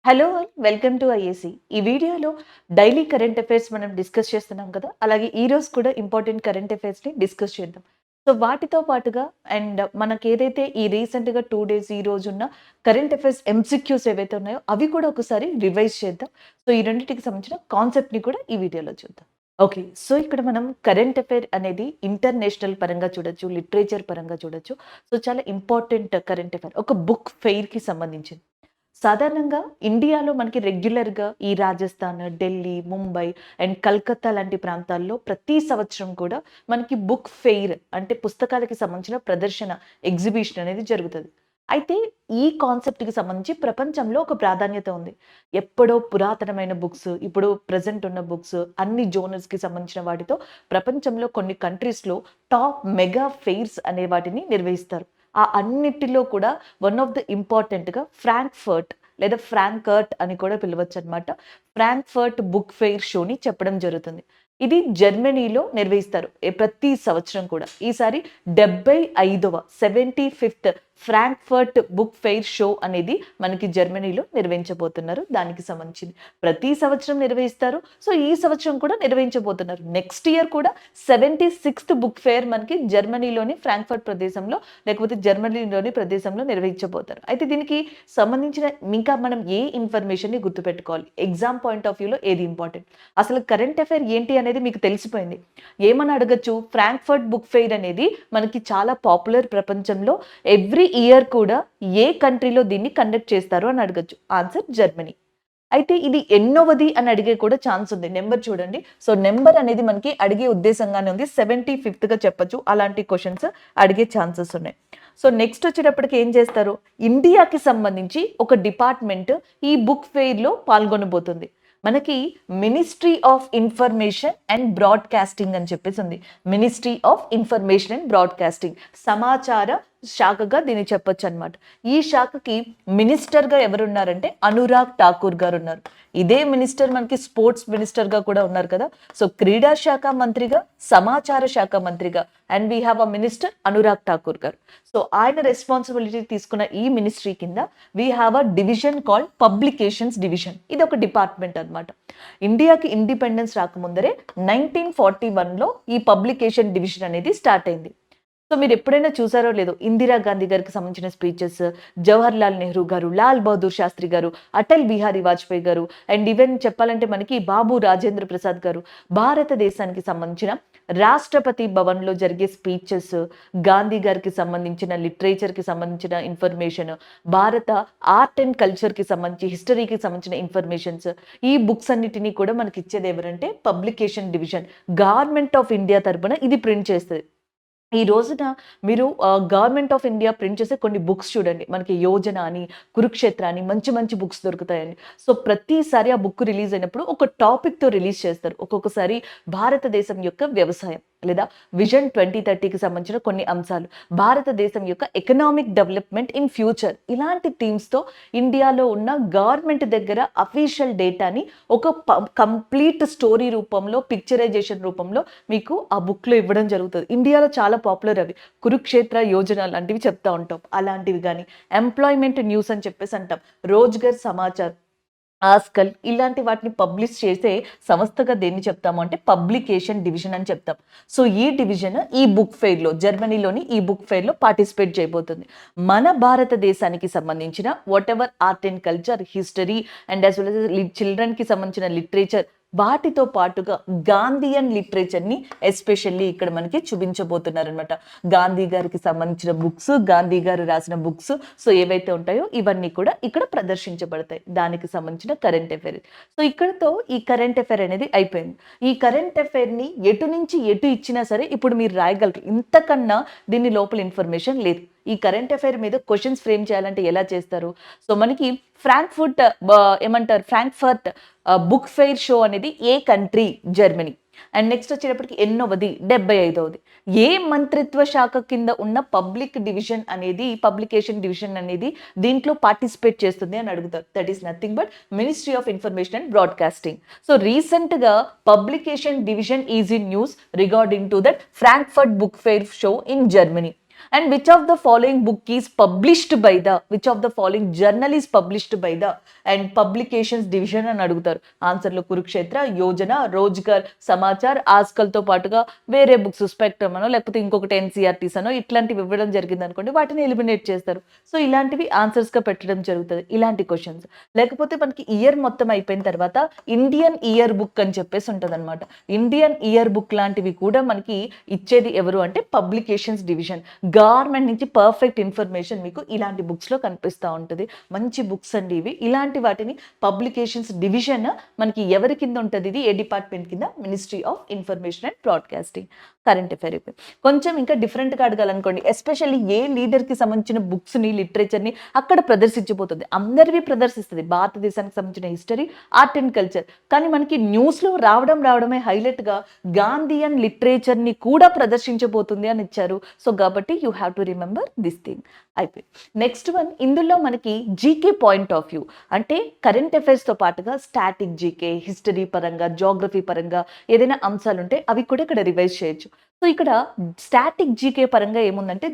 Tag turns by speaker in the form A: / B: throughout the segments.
A: Hello all welcome to IAC. ఈ వీడియోలో daily current affairs మనం డిస్కస్ చేస్తున్నాం కదా! అలాగే ఈరోజు కూడా ఇంపార్టెంట్ కరెంట్ అఫైర్స్‌ని డిస్కస్ చేద్దాం. సో, వాటితో పాటుగా మనకేదైతే ఈ రీసెంట్‌గా 2 డేస్ ఈ రోజున్న కరెంట్ అఫైర్స్ ఎంసీక్యూస్ ఏవైతే ఉన్నాయో అవి కూడా ఒకసారి రివైజ్ చేద్దాం. సో, ఈ రెండిటికి సంబంధించిన కాన్సెప్ట్‌ని కూడా ఈ వీడియోలో చూద్దాం. ఓకే. సో, ఇక్కడ మనం కరెంట్ అఫైర్ అనేది ఇంటర్నేషనల్ పరంగా చూడొచ్చు, లిటరేచర్ పరంగా చూడొచ్చు. సో, చాలా ఇంపార్టెంట్ కరెంట్ అఫైర్. ఒక బుక్ ఫెయిర్‌కి సంబంధించింది. సాధారణంగా ఇండియాలో మనకి రెగ్యులర్‌గా ఈ రాజస్థాన్, ఢిల్లీ, ముంబై అండ్ కల్కత్తా లాంటి ప్రాంతాల్లో ప్రతి సంవత్సరం కూడా మనకి బుక్ ఫెయిర్ అంటే పుస్తకాలకి సంబంధించిన ప్రదర్శన, ఎగ్జిబిషన్ అనేది జరుగుతది. అయితే ఈ కాన్సెప్ట్‌కి సంబంధించి ప్రపంచంలో ఒక ప్రాధాన్యత ఉంది. ఎప్పుడో పురాతనమైన బుక్స్, ఇప్పుడు ప్రెజెంట్ ఉన్న బుక్స్ అన్ని జోనర్స్‌కి సంబంధించిన వాటితో ప్రపంచంలో కొన్ని కంట్రీస్‌లో టాప్ మెగా ఫెయిర్స్ అనే వాటిని నిర్వహిస్తారు. ఆ అన్నిటిలో కూడా వన్ ఆఫ్ ద ఇంపార్టెంట్‌గా ఫ్రాంక్‌ఫర్ట్ లేదా ఫ్రాంకర్ట్ అని కూడా పిలవచ్చనమాట. ఫ్రాంక్‌ఫర్ట్ బుక్ ఫెయిర్ షోని చెప్పడం జరుగుతుంది. ఇది జర్మనీలో నిర్వహిస్తారు. ప్రతి సంవత్సరం కూడా. ఈసారి 75వ ఫ్రాంక్‌ఫర్ట్ బుక్ ఫెయిర్ షో అనేది మనకి జర్మనీలో నిర్వహించబోతున్నారు. దానికి సంబంధించింది. ప్రతి సంవత్సరం నిర్వహిస్తారు. సో, ఈ సంవత్సరం కూడా నిర్వహించబోతున్నారు. నెక్స్ట్ ఇయర్ కూడా 76థ్ బుక్ ఫెయిర్ మనకి జర్మనీలోని ఫ్రాంక్‌ఫర్ట్ ప్రదేశంలో లేకపోతే జర్మనీలోని ప్రదేశంలో నిర్వహించబోతారు. అయితే దీనికి సంబంధించిన ఇంకా మనం ఏ ఇన్ఫర్మేషన్‌ని గుర్తుపెట్టుకోవాలి? ఎగ్జామ్ పాయింట్ ఆఫ్ వ్యూలో ఏది ఇంపార్టెంట్? అసలు కరెంట్ అఫైర్ ఏంటి అనేది మీకు తెలిసిపోయింది. ఏమని అడగొచ్చు? ఫ్రాంక్‌ఫర్ట్ బుక్ ఫెయిర్ అనేది మనకి చాలా పాపులర్ ప్రపంచంలో. ఎవ్రీ ఇయర్ కూడా ఏ కంట్రీలో దీన్ని కండక్ట్ చేస్తారు అని అడగొచ్చు. Answer Germany. అయితే ఇది ఎన్నోవది అని అడిగే కూడా ఛాన్స్ ఉంది. నంబర్ చూడండి. సో, నంబర్ అనేది మనకి అడిగే ఉద్దేశంగానే ఉంది. 75గా చెప్పొచ్చు. అలాంటి క్వెషన్స్ అడిగే ఛాన్సెస్ ఉన్నాయి. సో, నెక్స్ట్ వచ్చేటప్పటికి ఏం చేస్తారు? ఇండియాకి సంబంధించి ఒక డిపార్ట్‌మెంట్ ఈ బుక్ ఫెయిర్‌లో పాల్గొనబోతుంది. మనకి ministry of information and broadcasting అని చెప్పేసి ఉంది. Ministry of information and broadcasting సమాచార శాఖగా దీన్ని చెప్పొచ్చనమాట. ఈ శాఖకి మినిస్టర్‌గా ఎవరున్నారంటే అనురాగ్ ఠాకూర్ గారున్నారు. ఇదే మినిస్టర్ మనకి స్పోర్ట్స్ మినిస్టర్‌గా కూడా ఉన్నారు కదా! సో, క్రీడా శాఖ మంత్రిగా, సమాచార శాఖ మంత్రిగా and we have a minister Anurag Thakur గారు. సో, ఆయన రెస్పాన్సిబిలిటీ తీసుకున్న ఈ మినిస్ట్రీ కింద we have a division called publications division. ఇది ఒక డిపార్ట్మెంట్ అన్నమాట. ఇండియాకి ఇండిపెండెన్స్ రాకముందరే 1941లో ఈ పబ్లికేషన్ డివిజన్ అనేది స్టార్ట్ అయింది. సో, మీరెప్పుడైనా చూసారో లేదో ఇందిరా గాంధీ గారికి సంబంధించిన స్పీచెస్, జవహర్ లాల్ నెహ్రూ గారు, లాల్ బహదూర్ శాస్త్రి గారు, అటల్ బిహారీ వాజ్పేయి గారు అండ్ ఈవెన్ చెప్పాలంటే మనకి బాబు రాజేంద్ర ప్రసాద్ గారు భారతదేశానికి సంబంధించిన రాష్ట్రపతి భవన్‌లో జరిగే స్పీచెస్, గాంధీ గారికి సంబంధించిన లిటరేచర్‌కి సంబంధించిన ఇన్ఫర్మేషన్, భారత ఆర్ట్ అండ్ కల్చర్‌కి సంబంధించి, హిస్టరీకి సంబంధించిన ఇన్ఫర్మేషన్స్, ఈ బుక్స్ అన్నిటిని కూడా మనకిచ్చేది ఎవరంటే publication division. Government of India తరపున ఇది ప్రింట్ చేస్తది. ఈ రోజున మీరు గవర్నమెంట్ ఆఫ్ ఇండియా ప్రింట్ చేసే కొన్ని బుక్స్ చూడండి. మనకి 'యోజన' అని, 'కురుక్షేత్ర' అని మంచి మంచి బుక్స్ దొరుకుతాయండి. సో, ప్రతిసారి ఆ బుక్ రిలీజ్ అయినప్పుడు ఒక టాపిక్‌తో రిలీజ్ చేస్తారు. ఒక్కొక్కసారి భారతదేశం యొక్క వ్యవసాయం లేదా విజన్ 2030కి సంబంధించిన కొన్ని అంశాలు, భారతదేశం యొక్క ఎకనామిక్ డెవలప్‌మెంట్ ఇన్ ఫ్యూచర్ ఇలాంటి థీమ్స్‌తో ఇండియాలో ఉన్న గవర్నమెంట్ దగ్గర అఫీషియల్ డేటాని ఒక కంప్లీట్ స్టోరీ రూపంలో, పిక్చరైజేషన్ రూపంలో మీకు ఆ బుక్‌లో ఇవ్వడం జరుగుతది. ఇండియాలో చాలా పాపులర్ అవి. 'కురుక్షేత్ర యోజన' లాంటివి చెప్తా ఉంటాం. అలాంటివి గాని, ఎంప్లాయ్‌మెంట్ న్యూస్ అని చెప్పేసి అంటాం. 'రోజ్‌గర్ సమాచార్', 'ఆస్కల్' ఇలాంటి వాటిని పబ్లిష్ చేసే సంస్థగా దేన్ని చెప్తాము అంటే పబ్లికేషన్ డివిజన్ అని చెప్తాం. సో, ఈ డివిజన్ ఈ బుక్ ఫెయిర్‌లో జర్మనీలోని ఈ బుక్ ఫెయిర్‌లో పార్టిసిపేట్ చేయబోతుంది. మన భారతదేశానికి సంబంధించిన whatever art and culture, history and as well as చిల్డ్రన్‌కి సంబంధించిన లిటరేచర్ వాటితో పాటుగా గాంధీయన్ లిటరేచర్‌ని ఎస్పెషల్లీ ఇక్కడ మనకి చూపించబోతున్నారనమాట. గాంధీ గారికి సంబంధించిన బుక్స్, గాంధీ గారు రాసిన బుక్స్ సో, ఏవైతే ఉంటాయో ఇవన్నీ కూడా ఇక్కడ ప్రదర్శించబడతాయి. దానికి సంబంధించిన కరెంట్ అఫైర్. సో, ఇక్కడితో ఈ కరెంట్ అఫైర్ అనేది అయిపోయింది. ఈ కరెంట్ అఫైర్‌ని ఎటు నుంచి ఎటు ఇచ్చినా సరే ఇప్పుడు మీరు రాయగలరు. ఇంతకన్నా దీని లోపల ఇన్ఫర్మేషన్ లేదు. ఈ కరెంట్ అఫైర్ మీద క్వెషన్స్ ఫ్రేమ్ చేయాలంటే ఎలా చేస్తారు? సో, మనకి Frankfurt Frankfurt book fair show అనేది ఏ కంట్రీ? జర్మనీ. అండ్ నెక్స్ట్ వచ్చేటప్పటికి ఎన్నోవది? 75వది. ఏ మంత్రిత్వ శాఖ కింద ఉన్న పబ్లికేషన్ డివిజన్ అనేది దీంట్లో పార్టిసిపేట్ చేస్తుంది అని అడుగుతారు. That is nothing but ministry of information and broadcasting. So, రీసెంట్‌గా publication division is in news regarding to that Frankfurt book fair show in Germany. And which of the following book is published by the, which of the following journal is published by the and publications division అని అడుగుతారు. ఆన్సర్లో కురుక్షేత్ర, యోజన, రోజ్గర్, సమాచార్, ఆస్కల్తో పాటుగా వేరే books spectrum అనో లేకపోతే ఇంకొకటి NCERTs అనో ఇట్లాంటివి ఇవ్వడం జరిగింది అనుకోండి, వాటిని ఎలిమినేట్ చేస్తారు. సో ఇలాంటివి ఆన్సర్స్గా పెట్టడం జరుగుతుంది ఇలాంటి క్వశ్చన్స్. లేకపోతే మనకి ఇయర్ మొత్తం అయిపోయిన తర్వాత ఇండియన్ ఇయర్ బుక్ అని చెప్పేసి ఉంటుంది అనమాట. ఇండియన్ ఇయర్ బుక్ లాంటివి కూడా మనకి ఇచ్చేది ఎవరు అంటే పబ్లికేషన్స్ డివిజన్. గవర్నమెంట్ నుంచి పర్ఫెక్ట్ ఇన్ఫర్మేషన్ మీకు ఇలాంటి బుక్స్లో కనిపిస్తూ ఉంటుంది. మంచి బుక్స్ అండి ఇవి. ఇలాంటి వాటిని పబ్లికేషన్స్ డివిజన్ మనకి ఎవరి కింద ఉంటుంది, ఇది ఏ డిపార్ట్మెంట్ కింద, ministry of information and broadcasting. Current affair అయిపోయి కొంచెం ఇంకా డిఫరెంట్గా అడగాలనుకోండి, ఎస్పెషల్లీ ఏ లీడర్కి సంబంధించిన బుక్స్ని, లిటరేచర్ని అక్కడ ప్రదర్శించబోతుంది. అందరివి ప్రదర్శిస్తుంది, భారతదేశానికి సంబంధించిన హిస్టరీ, ఆర్ట్ అండ్ కల్చర్. కానీ మనకి న్యూస్లో రావడమే హైలైట్గా గాంధీయన్ లిటరేచర్ని కూడా ప్రదర్శించబోతుంది అని ఇచ్చారు. సో కాబట్టి you have to remember this thing. అయిపోయి నెక్స్ట్ వన్, ఇందులో మనకి జీకే పాయింట్ ఆఫ్ వ్యూ అంటే కరెంట్ అఫైర్స్తో పాటుగా స్టాటిక్ జీకే, హిస్టరీ పరంగా, జోగ్రఫీ పరంగా ఏదైనా అంశాలు ఉంటే అవి కూడా ఇక్కడ రివైజ్ చేయొచ్చు. సో ఇక్కడ స్టాటిక్ జీకే పరంగా ఏముందంటే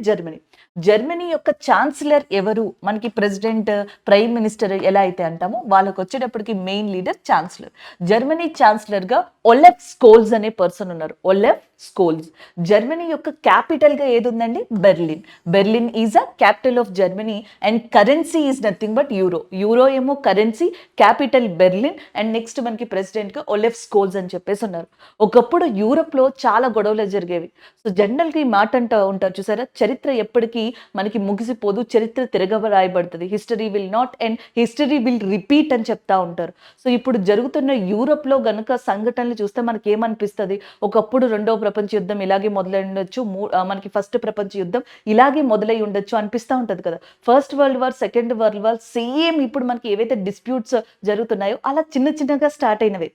A: జర్మనీ యొక్క ఛాన్సలర్ ఎవరు, మనకి ప్రెసిడెంట్, ప్రైమ్ మినిస్టర్ ఎలా అయితే అంటామో వాళ్ళకి వచ్చేటప్పటికి మెయిన్ లీడర్ ఛాన్సలర్. జర్మనీ ఛాన్సలర్గా ఒలెఫ్ స్కోల్జ్ అనే పర్సన్ ఉన్నారు. Olaf Scholz. జర్మనీ యొక్క క్యాపిటల్గా ఏది ఉందండి, Berlin. Berlin is a capital of Germany and currency is nothing but euro. Euro ఏమో currency, capital Berlin and next మనకి ప్రెసిడెంట్గా ఒలెఫ్ స్కోల్జ్ అని చెప్పేసి ఉన్నారు. ఒకప్పుడు యూరోప్లో చాలా గొడవలు జరిగేవి. సో జనరల్గా ఈ మాట అంటూ ఉంటారు చూసారా, చరిత్ర ఎప్పటికీ మనకి ముగిసిపోదు, చరిత్ర తిరగరాయబడుతుంది, history will not end, history will repeat అని చెప్తా ఉంటారు. సో ఇప్పుడు జరుగుతున్న యూరోప్లో గనుక సంఘటనలు చూస్తే మనకి ఏమనిపిస్తుంది, ఒకప్పుడు రెండవ ప్రపంచ యుద్ధం ఇలాగే మొదలై ఉండొచ్చు, మనకి ఫస్ట్ ప్రపంచ యుద్ధం ఇలాగే మొదలై ఉండొచ్చు అనిపిస్తూ ఉంటుంది కదా. First world war, second world war same ఇప్పుడు మనకి ఏవైతే డిస్ప్యూట్స్ జరుగుతున్నాయో అలా చిన్నగా స్టార్ట్ అయినవి.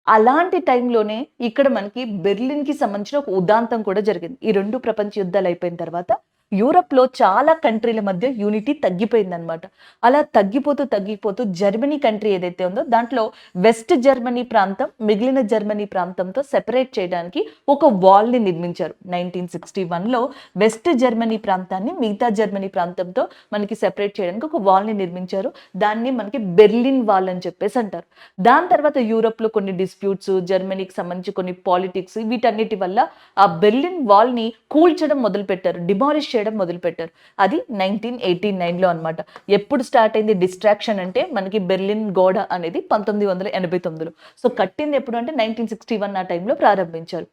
A: అలాంటి టైంలోనే ఇక్కడ మనకి బెర్లిన్కి సంబంధించిన ఒక ఉదాంతం కూడా జరిగింది. ఈ రెండు ప్రపంచ యుద్ధాలు అయిపోయిన తర్వాత యూరప్లో చాలా కంట్రీల మధ్య యూనిటీ తగ్గిపోయిందనమాట. అలా తగ్గిపోతూ జర్మనీ కంట్రీ ఏదైతే ఉందో దాంట్లో వెస్ట్ జర్మనీ ప్రాంతం మిగిలిన జర్మనీ ప్రాంతంతో సెపరేట్ చేయడానికి ఒక వాల్ని నిర్మించారు. 1961లో వెస్ట్ జర్మనీ ప్రాంతాన్ని మిగతా జర్మనీ ప్రాంతంతో మనకి సెపరేట్ చేయడానికి ఒక వాల్ని నిర్మించారు. దాన్ని మనకి బెర్లిన్ వాల్ అని చెప్పేసి అంటారు. దాని తర్వాత యూరప్లో కొన్ని డిస్ప్యూట్స్, జర్మనీకి సంబంధించి కొన్ని పాలిటిక్స్, వీటన్నిటి వల్ల ఆ బెర్లిన్ వాల్ని కూల్చడం మొదలుపెట్టారు, డిమాలిష్ చేయడం మొదలుపెట్టారు. అది 1989లో అనమాట. ఎప్పుడు స్టార్ట్ అయింది డిస్ట్రాక్షన్ అంటే మనకి బెర్లిన్ గోడ అనేది 1989లో. సో కట్టింది ఎప్పుడు అంటే 1961 ఆ టైంలో ప్రారంభించారు.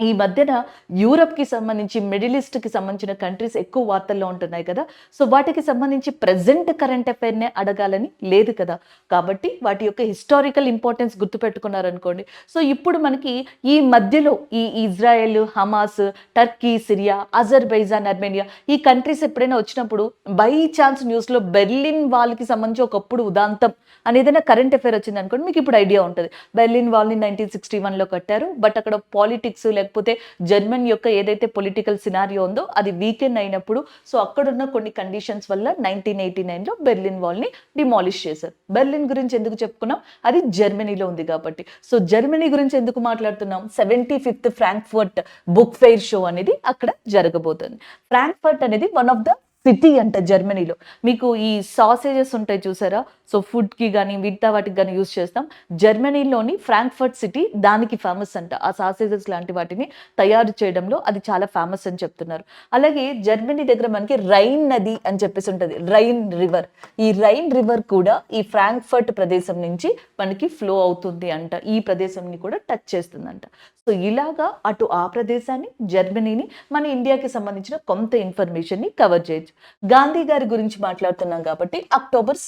A: ఈ మధ్యన యూరప్కి సంబంధించి, మిడిల్ ఈస్ట్కి సంబంధించిన కంట్రీస్ ఎక్కువ వార్తల్లో ఉంటున్నాయి కదా. సో వాటికి సంబంధించి ప్రజెంట్ కరెంట్ అఫైర్నే అడగాలని లేదు కదా. కాబట్టి వాటి యొక్క హిస్టారికల్ ఇంపార్టెన్స్ గుర్తుపెట్టుకున్నారనుకోండి. సో ఇప్పుడు మనకి ఈ మధ్యలో ఈ Israel, Hamas, Turkey, Syria, Azerbaijan, Armenia ఈ కంట్రీస్ ఎప్పుడైనా వచ్చినప్పుడు బై ఛాన్స్ న్యూస్లో బెర్లిన్ వాల్కి సంబంధించి ఒకప్పుడు ఉదాంతం అనేదైనా కరెంట్ అఫైర్ వచ్చింది అనుకోండి, మీకు ఇప్పుడు ఐడియా ఉంటుంది. బెర్లిన్ వాల్ని 1961లో కట్టారు, బట్ అక్కడ పాలిటిక్స్ లేకపోతే జర్మన్ యొక్క ఏదైతే పొలిటికల్ సినారియో ఉందో అది వీకెండ్ అయినప్పుడు, సో అక్కడున్న కొన్ని కండిషన్స్ వల్ల 1989లో బెర్లిన్ వాల్ని డిమాలిష్ చేశారు. బెర్లిన్ గురించి ఎందుకు చెప్పుకున్నాం, అది జర్మనీలో ఉంది కాబట్టి. సో జర్మనీ గురించి ఎందుకు మాట్లాడుతున్నాం, 75th Frankfurt book fair show అనేది అక్కడ జరగబోతుంది. ఫ్రాంక్ఫర్ట్ అనేది వన్ ఆఫ్ ద సిటీ అంట జర్మనీలో. మీకు ఈ సాసేజెస్ ఉంటాయి చూసారా, సో ఫుడ్కి కానీ మిగతా వాటికి కానీ యూజ్ చేస్తాం. జర్మనీలోని ఫ్రాంక్ఫర్ట్ సిటీ దానికి ఫేమస్ అంట. ఆ సాసేజెస్ లాంటి వాటిని తయారు చేయడంలో అది చాలా ఫేమస్ అని చెప్తున్నారు. అలాగే జర్మనీ దగ్గర మనకి రైన్ నది అని చెప్పేసి ఉంటుంది, రైన్ రివర్. ఈ రైన్ రివర్ కూడా ఈ ఫ్రాంక్ఫర్ట్ ప్రదేశం నుంచి మనకి ఫ్లో అవుతుంది అంట, ఈ ప్రదేశంని కూడా టచ్ చేస్తుందంట. సో ఇలాగా అటు ఆ ప్రదేశాన్ని, జర్మనీని, మన ఇండియాకి సంబంధించిన కొంత ఇన్ఫర్మేషన్ని కవర్ చేయొచ్చు. గాంధీ గారి గురించి మాట్లాడుతున్నాం కాబట్టి అక్టోబర్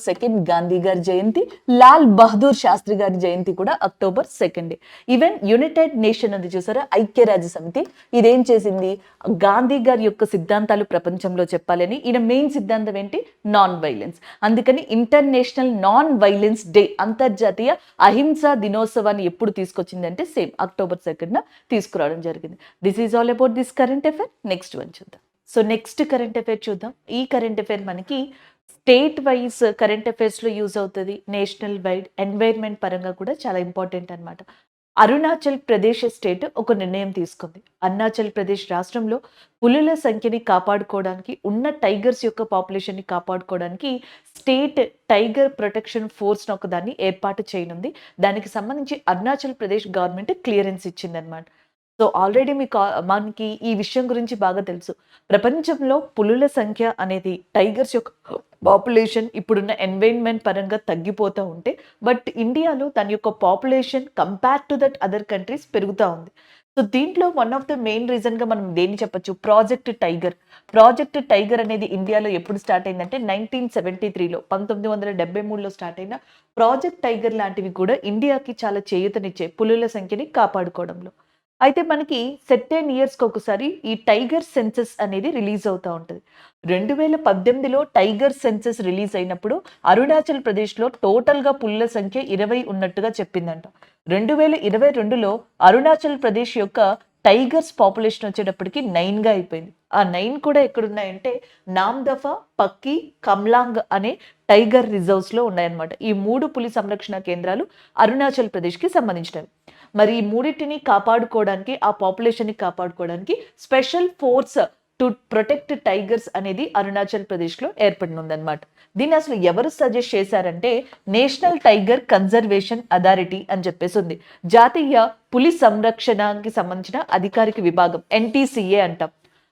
A: 2 గాంధీ గారి జయంతి. లాల్ బహదూర్ శాస్త్రి గారి జయంతి కూడా అక్టోబర్ 2. ఈవెన్ యునైటెడ్ నేషన్ అది చూసారా, ఐక్యరాజ్య సమితి, ఇదేం చేసింది, గాంధీ గారి యొక్క సిద్ధాంతాలు ప్రపంచంలో చెప్పాలని. ఈయన మెయిన్ సిద్ధాంతం ఏంటి, నాన్ వైలెన్స్. అందుకని ఇంటర్నేషనల్ నాన్ వైలెన్స్ డే, అంతర్జాతీయ అహింసా దినోత్సవాన్ని ఎప్పుడు తీసుకొచ్చింది అంటే సేమ్ అక్టోబర్ 2 తీసుకురావడం జరిగింది. This is all about this current affair. Next one చూద్దాం. సో నెక్స్ట్ కరెంట్ అఫైర్ చూద్దాం. ఈ కరెంట్ అఫైర్ మనకి స్టేట్ వైజ్ కరెంట్ అఫైర్స్లో యూజ్ అవుతుంది, నేషనల్ వైడ్ ఎన్వైర్న్మెంట్ పరంగా కూడా చాలా ఇంపార్టెంట్ అనమాట. అరుణాచల్ ప్రదేశ్ స్టేట్ ఒక నిర్ణయం తీసుకుంది. అరుణాచల్ ప్రదేశ్ రాష్ట్రంలో పులుల సంఖ్యని కాపాడుకోవడానికి, ఉన్న టైగర్స్ యొక్క పాపులేషన్‌ని కాపాడుకోవడానికి స్టేట్ టైగర్ ప్రొటెక్షన్ ఫోర్స్‌ని ఒకదాన్ని ఏర్పాటు చేయనుంది. దానికి సంబంధించి అరుణాచల్ ప్రదేశ్ గవర్నమెంట్ క్లియరెన్స్ ఇచ్చిందనమాట. సో, ఆల్రెడీ మనకి ఈ విషయం గురించి బాగా తెలుసు. ప్రపంచంలో పులుల సంఖ్య అనేది టైగర్స్ యొక్క పాపులేషన్ ఇప్పుడున్న ఎన్వైరన్మెంట్ పరంగా తగ్గిపోతూ ఉంటే, బట్ ఇండియాలో దాని యొక్క population compare to that other countries పెరుగుతా ఉంది. సో, దీంట్లో వన్ ఆఫ్ ద మెయిన్ రీజన్‌గా మనం దేన్ని చెప్పొచ్చు? Project tiger. ప్రాజెక్ట్ టైగర్ అనేది ఇండియాలో ఎప్పుడు స్టార్ట్ అయిందంటే 1973లో 1973లో స్టార్ట్ అయిన ప్రాజెక్ట్ టైగర్ లాంటివి కూడా ఇండియాకి చాలా చేయూతనిచ్చాయి పులుల సంఖ్యని కాపాడుకోవడంలో. అయితే మనకి సెర్టైన్ ఇయర్స్‌కి ఒకసారి ఈ టైగర్ సెన్సస్ అనేది రిలీజ్ అవుతా ఉంటది. 2018లో టైగర్ సెన్సస్ రిలీజ్ అయినప్పుడు అరుణాచల్ ప్రదేశ్‌లో టోటల్‌గా పులుల సంఖ్య 20 ఉన్నట్టుగా చెప్పిందంట. 2022లో అరుణాచల్ ప్రదేశ్ యొక్క టైగర్స్ పాపులేషన్ వచ్చేటప్పటికి 9గా అయిపోయింది. ఆ 9 కూడా ఎక్కడున్నాయంటే నామ్‌దఫా, పక్కీ, కమ్లాంగ్ అనే టైగర్ రిజర్వ్స్‌లో ఉన్నాయన్నమాట. ఈ 3 పులి సంరక్షణ కేంద్రాలు అరుణాచల్ ప్రదేశ్‌కి సంబంధించినవి. మరి ఈ మూడిటిని కాపాడుకోవడానికి, ఆ పాపులేషన్‌ని కాపాడుకోవడానికి special force to protect tigers అనేది అరుణాచల్ ప్రదేశ్‌లో ఏర్పడనుందన్నమాట. దీన్ని అసలు ఎవరు సజెస్ట్ చేశారంటే నేషనల్ టైగర్ కన్జర్వేషన్ అథారిటీ అని చెప్పేసి ఉంది. జాతీయ పులి సంరక్షణకి సంబంధించిన అధికారిక విభాగం ఎన్టీసీఏ అంటాం.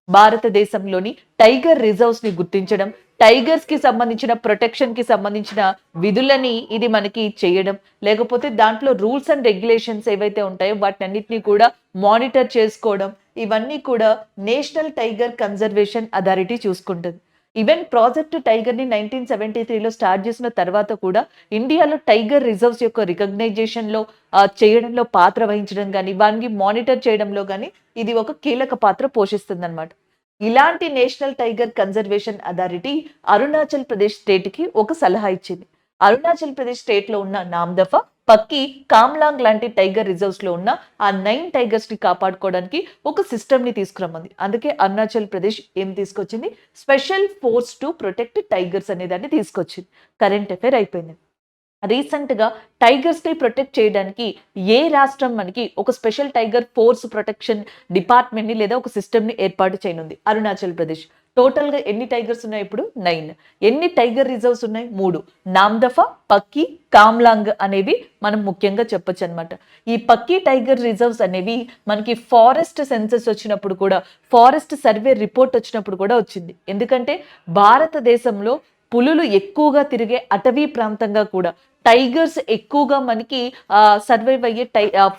A: భారతదేశంలోని టైగర్ రిజర్వ్స్ ని గుర్తించడం, టైగర్స్ కి సంబంధించిన ప్రొటెక్షన్ కి సంబంధించిన విధులని ఇది మనకి చేయడం, లేకపోతే దాంట్లో రూల్స్ అండ్ రెగ్యులేషన్స్ ఏవైతే ఉంటాయో వాటినన్నిటిని కూడా మానిటర్ చేసుకోవడం, ఇవన్నీ కూడా నేషనల్ టైగర్ కన్జర్వేషన్ అథారిటీ చూసుకుంటుంది. ఈవెన్ ప్రాజెక్ట్ టైగర్ ని 1973లో స్టార్ట్ చేసిన తర్వాత కూడా ఇండియాలో టైగర్ రిజర్వ్స్ యొక్క రికగ్నైజేషన్ లో చేయడంలో పాత్ర వహించడం కానీ, వాటిని మానిటర్ చేయడంలో కానీ ఇది ఒక కీలక పాత్ర పోషిస్తుంది అనమాట. ఇలాంటి national Tiger Conservation authority Arunachal Pradesh state కి ఒక సలహా ఇచ్చింది. అరుణాచల్ ప్రదేశ్ స్టేట్ లో ఉన్న నామ్దఫా, పక్కీ, కామ్లాంగ్ లాంటి టైగర్ రిజర్వ్స్ లో ఉన్న ఆ 9 టైగర్స్ ని కాపాడుకోవడానికి ఒక సిస్టమ్ ని తీసుకురమ్మంది. అందుకే అరుణాచల్ ప్రదేశ్ ఏం తీసుకొచ్చింది? Special force to protect tigers అనే దాన్ని తీసుకొచ్చింది. కరెంట్ అఫైర్ అయిపోయింది. రీసెంట్‌గా టైగర్స్‌ని ప్రొటెక్ట్ చేయడానికి ఏ రాష్ట్రం మనకి ఒక స్పెషల్ టైగర్ ఫోర్స్ ప్రొటెక్షన్ డిపార్ట్మెంట్‌ని లేదా ఒక సిస్టమ్‌ని ఏర్పాటు చేయనుంది? అరుణాచల్ ప్రదేశ్. టోటల్‌గా ఎన్ని టైగర్స్ ఉన్నాయి ఇప్పుడు? 9. ఎన్ని టైగర్ రిజర్వ్స్ ఉన్నాయి? 3. నామ్‌దఫా, పక్కీ, కామ్లాంగ్ అనేవి మనం ముఖ్యంగా చెప్పొచ్చనమాట. ఈ పక్కీ టైగర్ రిజర్వ్స్ అనేవి మనకి ఫారెస్ట్ సెన్సస్ వచ్చినప్పుడు కూడా, ఫారెస్ట్ సర్వే రిపోర్ట్ వచ్చినప్పుడు కూడా వచ్చింది. ఎందుకంటే భారతదేశంలో పులులు ఎక్కువగా తిరిగే అటవీ ప్రాంతంగా కూడా, టైగర్స్ ఎక్కువగా మనకి సర్వైవ్ అయ్యే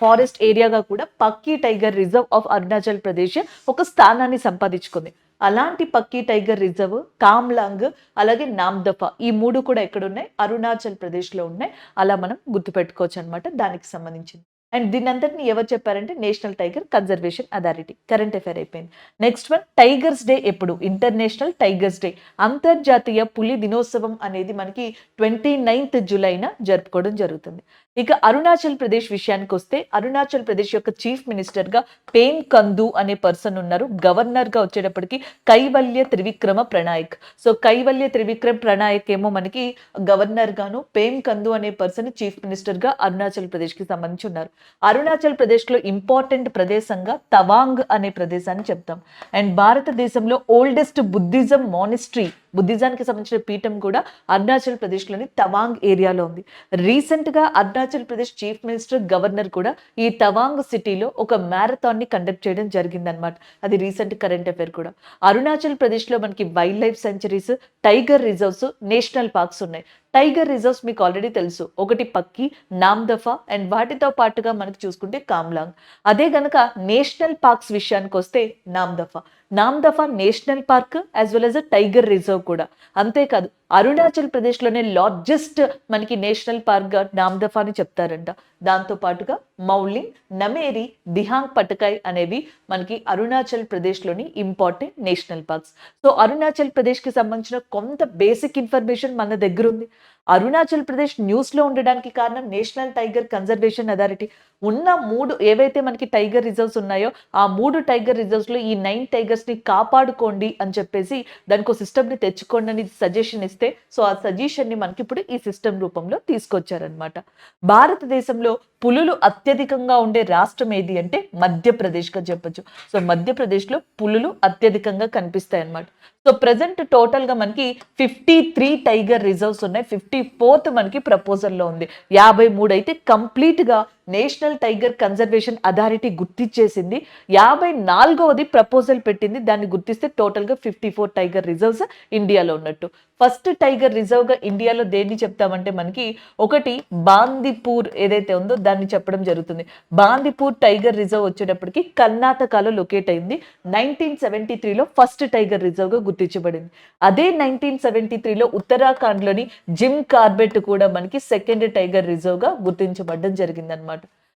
A: ఫారెస్ట్ ఏరియాగా కూడా Pakke tiger reserve of Arunachal Pradesh ఒక స్థానాన్ని సంపాదించుకుంది. అలాంటి పక్కీ టైగర్ రిజర్వ్, కామ్లాంగ్, అలాగే నామ్‌దఫా ఈ 3 కూడా ఎక్కడున్నాయి? అరుణాచల్ ప్రదేశ్‌లో ఉన్నాయి. అలా మనం గుర్తుపెట్టుకోవచ్చు అనమాట దానికి సంబంధించింది. అండ్ దీనంతటిని ఎవరు చెప్పారంటే national Tiger Conservation authority. Current affair అయిపోయింది. నెక్స్ట్ వన్, టైగర్స్ డే ఎప్పుడు? ఇంటర్నేషనల్ టైగర్స్ డే, అంతర్జాతీయ పులి దినోత్సవం అనేది మనకి 29th జూలైన జరుపుకోవడం జరుగుతుంది. ఇక అరుణాచల్ ప్రదేశ్ విషయానికి వస్తే, అరుణాచల్ ప్రదేశ్ యొక్క చీఫ్ మినిస్టర్ గా పేమ్ కందు అనే పర్సన్ ఉన్నారు. గవర్నర్ గా వచ్చేటప్పటికి కైవల్య త్రివిక్రమ ప్రణాయక్. సో కైవల్య త్రివిక్రమ్ ప్రణాయక్ ఏమో మనకి గవర్నర్ గాను, పేమ్ కందు అనే పర్సన్ చీఫ్ మినిస్టర్ గా అరుణాచల్ ప్రదేశ్ కి సంబంధించి ఉన్నారు. అరుణాచల్ ప్రదేశ్ లో ఇంపార్టెంట్ ప్రదేశంగా తవాంగ్ అనే ప్రదేశాన్ని చెప్తాం. అండ్ భారతదేశంలో ఓల్డెస్ట్ బుద్ధిజం మానిస్ట్రీ, బుద్ధిజానికి సంబంధించిన పీఠం కూడా అరుణాచల్ ప్రదేశ్ లోని తవాంగ్ ఏరియాలో ఉంది. రీసెంట్ గా Arunachal Pradesh chief minister, governor కూడా ఈ తవాంగ్ సిటీలో ఒక మ్యారథాన్ ని కండక్ట్ చేయడం జరిగిందనమాట. అది రీసెంట్ కరెంట్ అఫైర్ కూడా. అరుణాచల్ ప్రదేశ్ లో మనకి wild life centuries, tiger reserves, national parks ఉన్నాయి. టైగర్ రిజర్వ్స్ మీకు ఆల్రెడీ తెలుసు. ఒకటి పక్కీ, నామ్‌దఫా అండ్ వాటితో పాటుగా మనకి చూసుకుంటే కామ్లాంగ్. అదే గనక నేషనల్ పార్క్స్ విషయానికి వస్తే Namdapha. Namdapha national park as well as tiger reserve కూడా. అంతేకాదు అరుణాచల్ ప్రదేశ్లోనే లార్జెస్ట్ మనకి నేషనల్ పార్క్ గా నామ్‌దఫాని చెప్తారంట. దాంతో పాటుగా మౌలింగ్, నమేరి, దిహాంగ్ పటకాయ్ అనేవి మనకి అరుణాచల్ ప్రదేశ్లోని important national parks. So Arunachal Pradesh కి సంబంధించిన కొంత బేసిక్ ఇన్ఫర్మేషన్ మన దగ్గర ఉంది. అరుణాచల్ ప్రదేశ్ న్యూస్లో ఉండడానికి కారణం నేషనల్ టైగర్ కన్జర్వేషన్ అథారిటీ. ఉన్న 3 ఏవైతే మనకి టైగర్ రిజర్వ్స్ ఉన్నాయో ఆ 3 టైగర్ రిజర్వ్స్‌లో ఈ 9 టైగర్స్‌ని కాపాడుకోండి అని చెప్పేసి దానికో సిస్టమ్‌ని తెచ్చుకోండి అని సజెషన్ ఇస్తే, సో ఆ సజెషన్‌ని మనకిప్పుడు ఈ సిస్టమ్ రూపంలో తీసుకొచ్చారనమాట. భారతదేశంలో పులులు అత్యధికంగా ఉండే రాష్ట్రం ఏది అంటే మధ్యప్రదేశ్‌గా చెప్పొచ్చు. సో మధ్యప్రదేశ్‌లో పులులు అత్యధికంగా కనిపిస్తాయన్నమాట. సో ప్రెజెంట్ టోటల్‌గా మనకి 53 టైగర్ రిజర్వ్స్ ఉన్నాయి. 54th మనకి ప్రపోజల్‌లో ఉంది. 53 అయితే కంప్లీట్‌గా నేషనల్ టైగర్ కన్జర్వేషన్ అథారిటీ గుర్తించేసింది. 54వది ప్రపోజల్ పెట్టింది. దాన్ని గుర్తిస్తే టోటల్‌గా 54 టైగర్ రిజర్వ్స్ ఇండియాలో ఉన్నట్టు. ఫస్ట్ టైగర్ రిజర్వ్‌గా ఇండియాలో దేన్ని చెప్తామంటే మనకి ఒకటి బాందీపూర్ ఏదైతే ఉందో దాన్ని చెప్పడం జరుగుతుంది. బాందీపూర్ టైగర్ రిజర్వ్ వచ్చేటప్పటికి కర్ణాటకలో లొకేట్ అయింది. 1973లో ఫస్ట్ టైగర్ రిజర్వ్‌గా గుర్తించబడింది. అదే 1973లో ఉత్తరాఖండ్‌లోని జిమ్ కార్బెట్ కూడా మనకి సెకండ్ టైగర్ రిజర్వ్‌గా గుర్తించబడడం జరిగిందనమాట.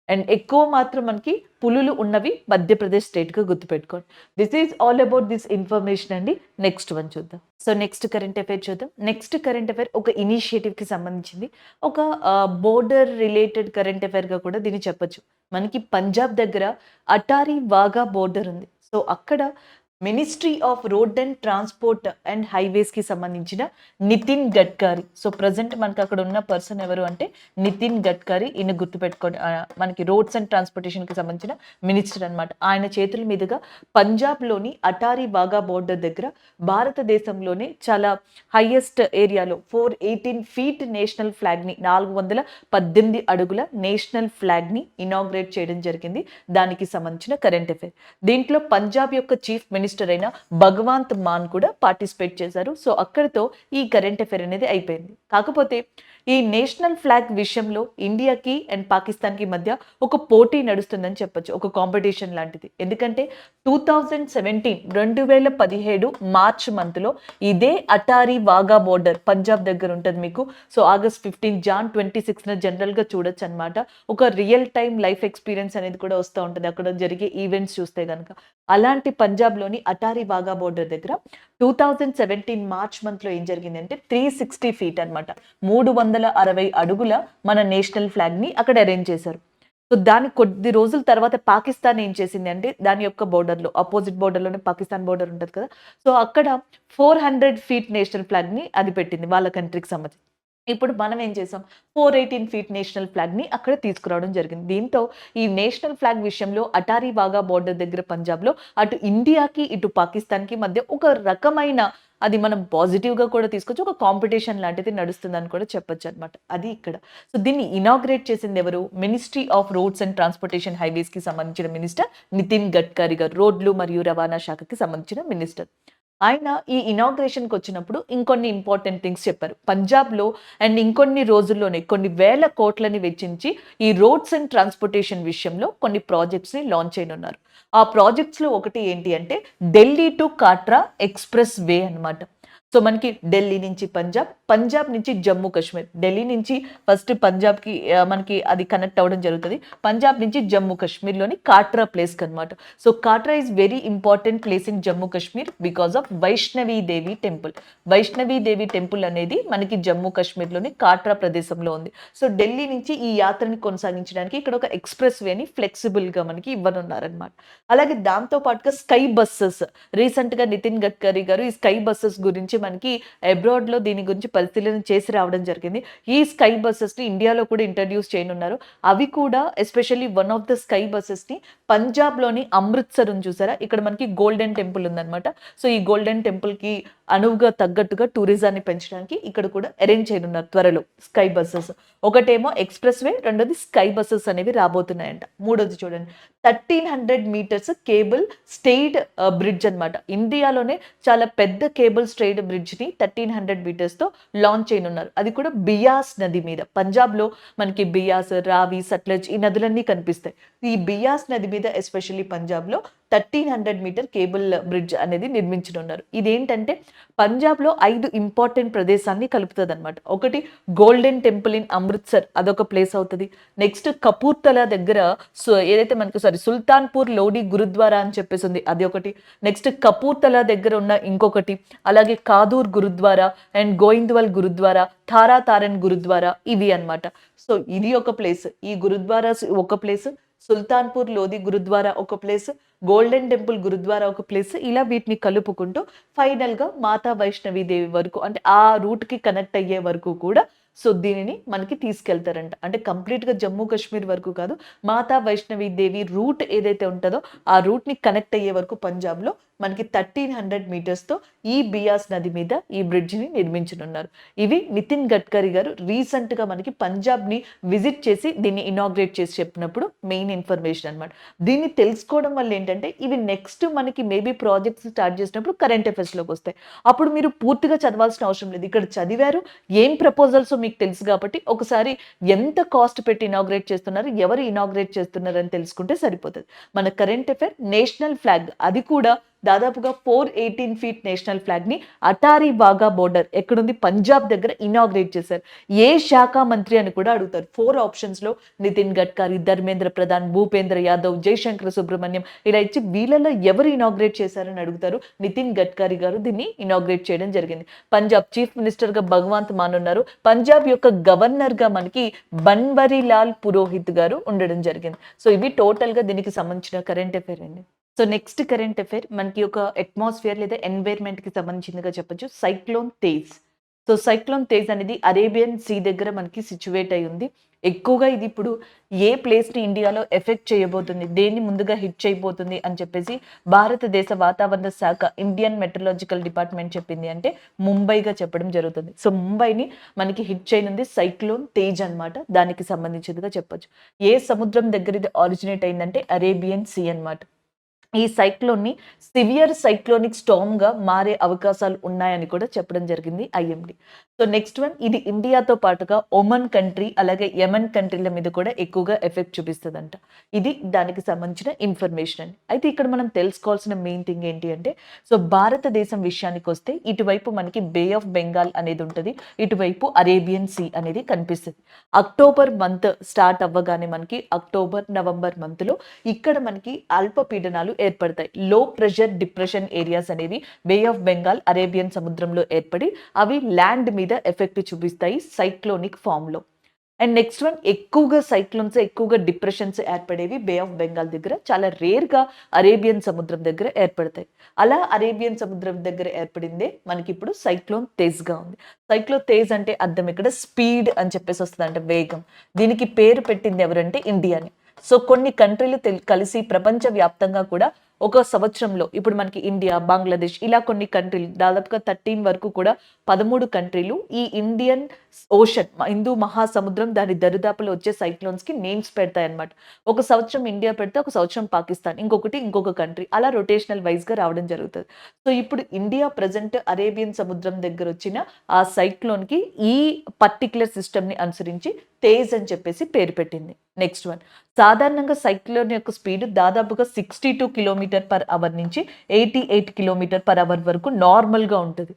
A: అండ్ ఎక్కువ మాత్రం మనకి పులులు ఉన్నవి మధ్యప్రదేశ్ స్టేట్‌గా గుర్తుపెట్టుకోండి. This is all about this information అండి. నెక్స్ట్ వన్ చూద్దాం. సో నెక్స్ట్ కరెంట్ అఫైర్ చూద్దాం. నెక్స్ట్ కరెంట్ అఫైర్ ఒక ఇనిషియేటివ్‌కి సంబంధించింది. ఒక బోర్డర్ రిలేటెడ్ కరెంట్ అఫైర్‌గా కూడా దీన్ని చెప్పొచ్చు. మనకి పంజాబ్ దగ్గర అటారీ వాఘా బోర్డర్ ఉంది. సో అక్కడ ministry of road and transport and హైవేస్‌కి సంబంధించిన నితిన్ గడ్కరీ. సో ప్రెజెంట్ మనకు అక్కడ ఉన్న పర్సన్ ఎవరు అంటే నితిన్ గడ్కరీ. ఈయన గుర్తుపెట్టుకోండి. మనకి రోడ్స్ అండ్ ట్రాన్స్పోర్టేషన్‌కి సంబంధించిన మినిస్టర్ అనమాట. ఆయన చేతుల మీదుగా పంజాబ్‌లోని అటారీ వాఘా బోర్డర్ దగ్గర భారతదేశంలోనే చాలా హైయెస్ట్ ఏరియాలో 418 ఫీట్ నేషనల్ ఫ్లాగ్‌ని 418 అడుగుల నేషనల్ ఫ్లాగ్‌ని ఇనాగ్రేట్ చేయడం జరిగింది. దానికి సంబంధించిన కరెంట్ అఫైర్. దీంట్లో పంజాబ్ యొక్క చీఫ్ మినిస్టర్ అయిన భగవంత్ మాన్ కూడా పార్టిసిపేట్ చేశారు. సో అక్కడితో ఈ కరెంట్ అఫైర్ అనేది అయిపోయింది. కాకపోతే ఈ నేషనల్ ఫ్లాగ్ విషయంలో ఇండియాకి అండ్ పాకిస్తాన్‌కి మధ్య ఒక పోటీ నడుస్తుందని చెప్పొచ్చు. ఒక కాంపిటీషన్ లాంటిది. ఎందుకంటే 2017 మార్చ్ మంత్‌లో ఇదే అటారీ వాఘా బోర్డర్ పంజాబ్ దగ్గర ఉంటది మీకు. సో ఆగస్ట్ 15 జాన్ 26న జనరల్‌గా చూడొచ్చు అన్నమాట. ఒక రియల్ టైమ్ లైఫ్ ఎక్స్‌పీరియన్స్ అనేది కూడా వస్తూ ఉంటది. అక్కడ జరిగే ఈవెంట్స్ చూస్తే గనక. అలాంటి పంజాబ్‌లోని అటారీ వాఘా బోర్డర్ దగ్గర 2017 మార్చ్ మంత్‌లో ఏం జరిగిందంటే 360 ఫీట్ అన్నమాట. 360 అడుగుల మన నేషనల్ ఫ్లాగ్‌ని అక్కడ అరేంజ్ చేశారు. సో దాని కొద్ది రోజుల తర్వాత పాకిస్తాన్ ఏం చేసింది అంటే దాని యొక్క బోర్డర్‌లో అపోజిట్ బోర్డర్‌లోనే పాకిస్తాన్ బోర్డర్ ఉంటది కదా! సో అక్కడ 400 ఫీట్ నేషనల్ ఫ్లాగ్‌ని అది పెట్టింది వాళ్ళ కంట్రీకి సంబంధించి. ఇప్పుడు మనం ఏం చేసాం 418 ఫీట్ నేషనల్ ఫ్లాగ్‌ని అక్కడ తీసుకురావడం జరిగింది. దీంతో ఈ నేషనల్ ఫ్లాగ్ విషయంలో అటారీ వాఘా బోర్డర్ దగ్గర పంజాబ్‌లో అటు ఇండియాకి, ఇటు పాకిస్తాన్‌కి మధ్య ఒక రకమైన అది మనం పాజిటివ్‌గా కూడా తీసుకోవచ్చు. ఒక కాంపిటీషన్ లాంటిది నడుస్తుందని కూడా చెప్పొచ్చనమాట. అది ఇక్కడ. సో దీన్ని ఇనాగ్రేట్ చేసింది ఎవరు? Ministry of roads and transportation హైవేస్‌కి సంబంధించిన మినిస్టర్ నితిన్ గడ్కరీ గారు. రోడ్లు మరియు రవాణా శాఖకి సంబంధించిన మినిస్టర్. ఆయన ఈ ఇనాగ్రేషన్‌కి వచ్చినప్పుడు ఇంకొన్ని ఇంపార్టెంట్ థింగ్స్ చెప్పారు. పంజాబ్‌లో అండ్ ఇంకొన్ని రోజుల్లోనే కొన్ని వేల కోట్లని వెచ్చించి ఈ రోడ్స్ అండ్ ట్రాన్స్‌పోర్టేషన్ విషయంలో కొన్ని ప్రాజెక్ట్స్‌ని లాంచ్ చేయనున్నారు. ఆ ప్రాజెక్ట్స్‌లో ఒకటి ఏంటి అంటే Delhi to Katra express way అన్నమాట. సో మనకి ఢిల్లీ నుంచి పంజాబ్, పంజాబ్ నుంచి జమ్మూ కాశ్మీర్. ఢిల్లీ నుంచి ఫస్ట్ పంజాబ్‌కి మనకి అది కనెక్ట్ అవ్వడం జరుగుతది. పంజాబ్ నుంచి జమ్మూ కాశ్మీర్‌లోని కాట్రా ప్లేస్‌కి అన్నమాట. So Katra is very important place in Jammu Kashmir because of Vaishnavi Devi temple. Vaishnavi Devi temple అనేది మనకి జమ్మూ కాశ్మీర్‌లోని కాట్రా ప్రదేశంలో ఉంది. సో ఢిల్లీ నుంచి ఈ యాత్రని కొనసాగించడానికి ఇక్కడ ఒక ఎక్స్‌ప్రెస్ వేని ఫ్లెక్సిబుల్‌గా మనకి ఇవ్వనున్నారన్నమాట. అలాగే దాంతో పాటుగా స్కై బస్సెస్ రీసెంట్‌గా నితిన్ గడ్కరీ గారు ఈ స్కై బస్సెస్ గురించి మనకి అబ్రాడ్‌లో దీని గురించి పరిశీలన చేసి రావడం జరిగింది. ఈ స్కై బస్సెస్‌ని ఇండియాలో కూడా ఇంట్రడ్యూస్ చేయనున్నారు. అవి కూడా especially one of the sky బస్సెస్‌ని పంజాబ్‌లోని అమృత్సర్ ఉంది చూసారా? ఇక్కడ మనకి గోల్డెన్ టెంపుల్ ఉందన్నమాట. సో ఈ గోల్డెన్ టెంపుల్‌కి అనువుగా తగ్గట్టుగా టూరిజాన్ని పెంచడానికి ఇక్కడ కూడా అరేంజ్ చేయనున్నారు త్వరలో స్కై బస్సెస్. ఒకటేమో ఎక్స్‌ప్రెస్ వే, రెండోది స్కై బస్సెస్ అనేవి రాబోతున్నాయంట. మూడోది చూడండి 1300 మీటర్స్ కేబుల్ స్టెయిడ్ బ్రిడ్జ్ అన్నమాట. ఇండియాలోనే చాలా పెద్ద కేబుల్ స్టెయిడ్ బ్రిడ్జ్‌ని 1300 మీటర్స్‌తో లాంచ్ చేయనున్నారు. అది కూడా బియాస్ నది మీద. పంజాబ్‌లో మనకి బియాస్, రావి, సట్లెజ్ ఈ నదులన్నీ కనిపిస్తాయి. ఈ బియాస్ నది మీద ఎస్పెషల్లీ పంజాబ్‌లో 1300 మీటర్ కేబుల్ బ్రిడ్జ్ అనేది నిర్మించనున్నారు. ఇదేంటంటే పంజాబ్లో 5 ఇంపార్టెంట్ ప్రదేశాన్ని కలుపుతుంది అనమాట. ఒకటి గోల్డెన్ టెంపుల్ ఇన్ అమృత్సర్, అదొక ప్లేస్ అవుతుంది. నెక్స్ట్ కపూర్తలా దగ్గర ఏదైతే మనకు సుల్తాన్పూర్ లోడి గురుద్వారా అని చెప్పేసి ఉంది, అది ఒకటి. నెక్స్ట్ కపూర్తలా దగ్గర ఉన్న ఇంకొకటి, అలాగే కాదూర్ గురుద్వారా అండ్ గోయింద్వాల్ గురుద్వారా, తారా తారన్ గురుద్వారా, ఇవి అన్నమాట. సో ఇది ఒక ప్లేస్, ఈ గురుద్వారా ఒక ప్లేస్, సుల్తాన్పూర్ లోధి గురుద్వారా ఒక ప్లేస్, గోల్డెన్ టెంపుల్ గురుద్వారా ఒక ప్లేస్. ఇలా వీటిని కలుపుకుంటూ ఫైనల్ గా మాతా వైష్ణవి దేవి వరకు, అంటే ఆ రూట్ కి కనెక్ట్ అయ్యే వరకు కూడా సో దీనిని మనకి తీసుకెళ్తారంట. అంటే కంప్లీట్ గా జమ్మూ కాశ్మీర్ వరకు కాదు, మాతా వైష్ణవి దేవి రూట్ ఏదైతే ఉంటుందో ఆ రూట్ ని కనెక్ట్ అయ్యే వరకు పంజాబ్ లో మనకి 1300 మీటర్స్ తో ఈ బియాస్ నది మీద ఈ బ్రిడ్జ్ ని నిర్మించనున్నారు. ఇవి నితిన్ గడ్కరీ గారు రీసెంట్ గా మనకి పంజాబ్ ని విజిట్ చేసి దీన్ని ఇనాగ్రేట్ చేసి చెప్పినప్పుడు మెయిన్ ఇన్ఫర్మేషన్ అనమాట. దీన్ని తెలుసుకోవడం వల్ల ఏంటంటే ఇవి నెక్స్ట్ మనకి మేబీ ప్రాజెక్ట్స్ స్టార్ట్ చేసినప్పుడు కరెంట్ అఫైర్స్ లోకి వస్తాయి. అప్పుడు మీరు పూర్తిగా చదవాల్సిన అవసరం లేదు, ఇక్కడ చదివారు, ఏం ప్రపోజల్స్ మీకు తెలుసు కాబట్టి ఒకసారి ఎంత కాస్ట్ పెట్టి ఇనాగ్రేట్ చేస్తున్నారు, ఎవరు ఇనాగ్రేట్ చేస్తున్నారు అని తెలుసుకుంటే సరిపోతుంది. మన కరెంట్ అఫైర్ నేషనల్ ఫ్లాగ్, అది కూడా దాదాపుగా 418 ఫీట్ నేషనల్ ఫ్లాగ్ ని అటారీ బాగా బోర్డర్ ఎక్కడుంది, పంజాబ్ దగ్గర ఇనాగ్రేట్ చేశారు. ఏ శాఖ మంత్రి అని కూడా అడుగుతారు. 4 ఆప్షన్స్ లో నితిన్ గడ్కరీ, ధర్మేంద్ర ప్రధాన్, భూపేంద్ర యాదవ్, జయశంకర్ సుబ్రహ్మణ్యం ఇలా ఇచ్చి వీళ్ళలో ఎవరు ఇనాగ్రేట్ చేశారని అడుగుతారు. నితిన్ గడ్కరీ గారు దీన్ని ఇనాగ్రేట్ చేయడం జరిగింది. పంజాబ్ చీఫ్ మినిస్టర్ గా భగవంత్ మాన్ ఉన్నారు. పంజాబ్ యొక్క గవర్నర్ గా మనకి బన్వరీలాల్ పురోహిత్ గారు ఉండడం జరిగింది. సో ఇవి టోటల్ గా దీనికి సంబంధించిన కరెంట్ అఫైర్ అండి. సో నెక్స్ట్ కరెంట్ అఫైర్ మనకి ఒక అట్మాస్ఫియర్ లేదా ఎన్వైర్న్మెంట్ కి సంబంధించిందిగా చెప్పొచ్చు. Cyclone Tej. So cyclone Tej అనేది అరేబియన్ సీ దగ్గర మనకి సిచ్యువేట్ అయి ఉంది. ఎక్కువగా ఇది ఇప్పుడు ఏ ప్లేస్ ని ఇండియాలో ఎఫెక్ట్ చేయబోతుంది, దేన్ని ముందుగా హిట్ చేయబోతుంది అని చెప్పేసి భారతదేశ వాతావరణ శాఖ ఇండియన్ మెట్రలాజికల్ డిపార్ట్మెంట్ చెప్పింది. అంటే ముంబైగా చెప్పడం జరుగుతుంది. సో ముంబైని మనకి హిట్ చేయనుంది సైక్లోన్ తేజ్ అన్నమాట. దానికి సంబంధించిందిగా చెప్పొచ్చు. ఏ సముద్రం దగ్గర ఇది ఆరిజినేట్ అయిందంటే అరేబియన్ సీ అన్నమాట. ఈ సైక్లోన్ ని సివియర్ సైక్లోనిక్ స్టార్మ్ గా మారే అవకాశాలు ఉన్నాయని కూడా చెప్పడం జరిగింది ఐఎండి. సో నెక్స్ట్ వన్, ఇది ఇండియాతో పాటుగా ఒమన్ కంట్రీ అలాగే యెమెన్ కంట్రీల మీద కూడా ఎక్కువగా ఎఫెక్ట్ చూపిస్తుందంట. ఇది దానికి సంబంధించిన ఇన్ఫర్మేషన్ అండి. అయితే ఇక్కడ మనం తెలుసుకోవాల్సిన మెయిన్ థింగ్ ఏంటి అంటే, సో భారతదేశం విషయానికి వస్తే ఇటువైపు మనకి బే ఆఫ్ బెంగాల్ అనేది ఉంటుంది, ఇటువైపు అరేబియన్ సీ అనేది కనిపిస్తుంది. అక్టోబర్ మంత్ స్టార్ట్ అవ్వగానే మనకి అక్టోబర్ నవంబర్ మంత్ లో ఇక్కడ మనకి అల్పపీడనాలు ఏర్పడతాయి. లో ప్రెషర్ డిప్రెషన్ ఏరియాస్ అనేవి బే ఆఫ్ బెంగాల్ అరేబియన్ సముద్రంలో ఏర్పడి అవి ల్యాండ్ మీద ఎఫెక్ట్ చూపిస్తాయి సైక్లోనిక్ ఫామ్ లో. అండ్ నెక్స్ట్ వన్, ఎక్కువగా సైక్లోన్స్ ఎక్కువగా డిప్రెషన్స్ ఏర్పడేవి బే ఆఫ్ బెంగాల్ దగ్గర, చాలా రేర్ గా అరేబియన్ సముద్రం దగ్గర ఏర్పడతాయి. అలా అరేబియన్ సముద్రం దగ్గర ఏర్పడిందే మనకి ఇప్పుడు సైక్లోన్ తేజ్ గా ఉంది. సైక్లోన్ తేజ్ అంటే అర్థం ఇక్కడ స్పీడ్ అని చెప్పేసి వస్తుంది, అంటే వేగం. దీనికి పేరు పెట్టింది ఎవరంటే ఇండియాని. సో కొన్ని కంట్రీలు కలిసి ప్రపంచ వ్యాప్తంగా కూడా ఒక సంవత్సరంలో ఇప్పుడు మనకి ఇండియా, బంగ్లాదేశ్ ఇలా కొన్ని కంట్రీలు దాదాపుగా 13 వరకు కూడా 13 కంట్రీలు ఈ ఇండియన్ ఓషన్, హిందూ మహాసముద్రం దాని దరిదాపులో వచ్చే సైక్లోన్స్ కి నేమ్స్ పెడతాయి అనమాట. ఒక సంవత్సరం ఇండియా పెడితే ఒక సంవత్సరం పాకిస్తాన్, ఇంకొక కంట్రీ, అలా రొటేషనల్ వైజ్ గా రావడం జరుగుతుంది. సో ఇప్పుడు ఇండియా ప్రజెంట్ అరేబియన్ సముద్రం దగ్గర వచ్చిన ఆ సైక్లోన్ కి ఈ పర్టికులర్ సిస్టమ్ ని అనుసరించి తేజ్ అని చెప్పేసి పేరు పెట్టింది. నెక్స్ట్ వన్, సాధారణంగా సైక్లోన్ యొక్క స్పీడ్ దాదాపుగా 62 కిలోమీటర్ పర్ అవర్ నుంచి 88 కిలోమీటర్ పర్ అవర్ వరకు నార్మల్ గా ఉంటుంది.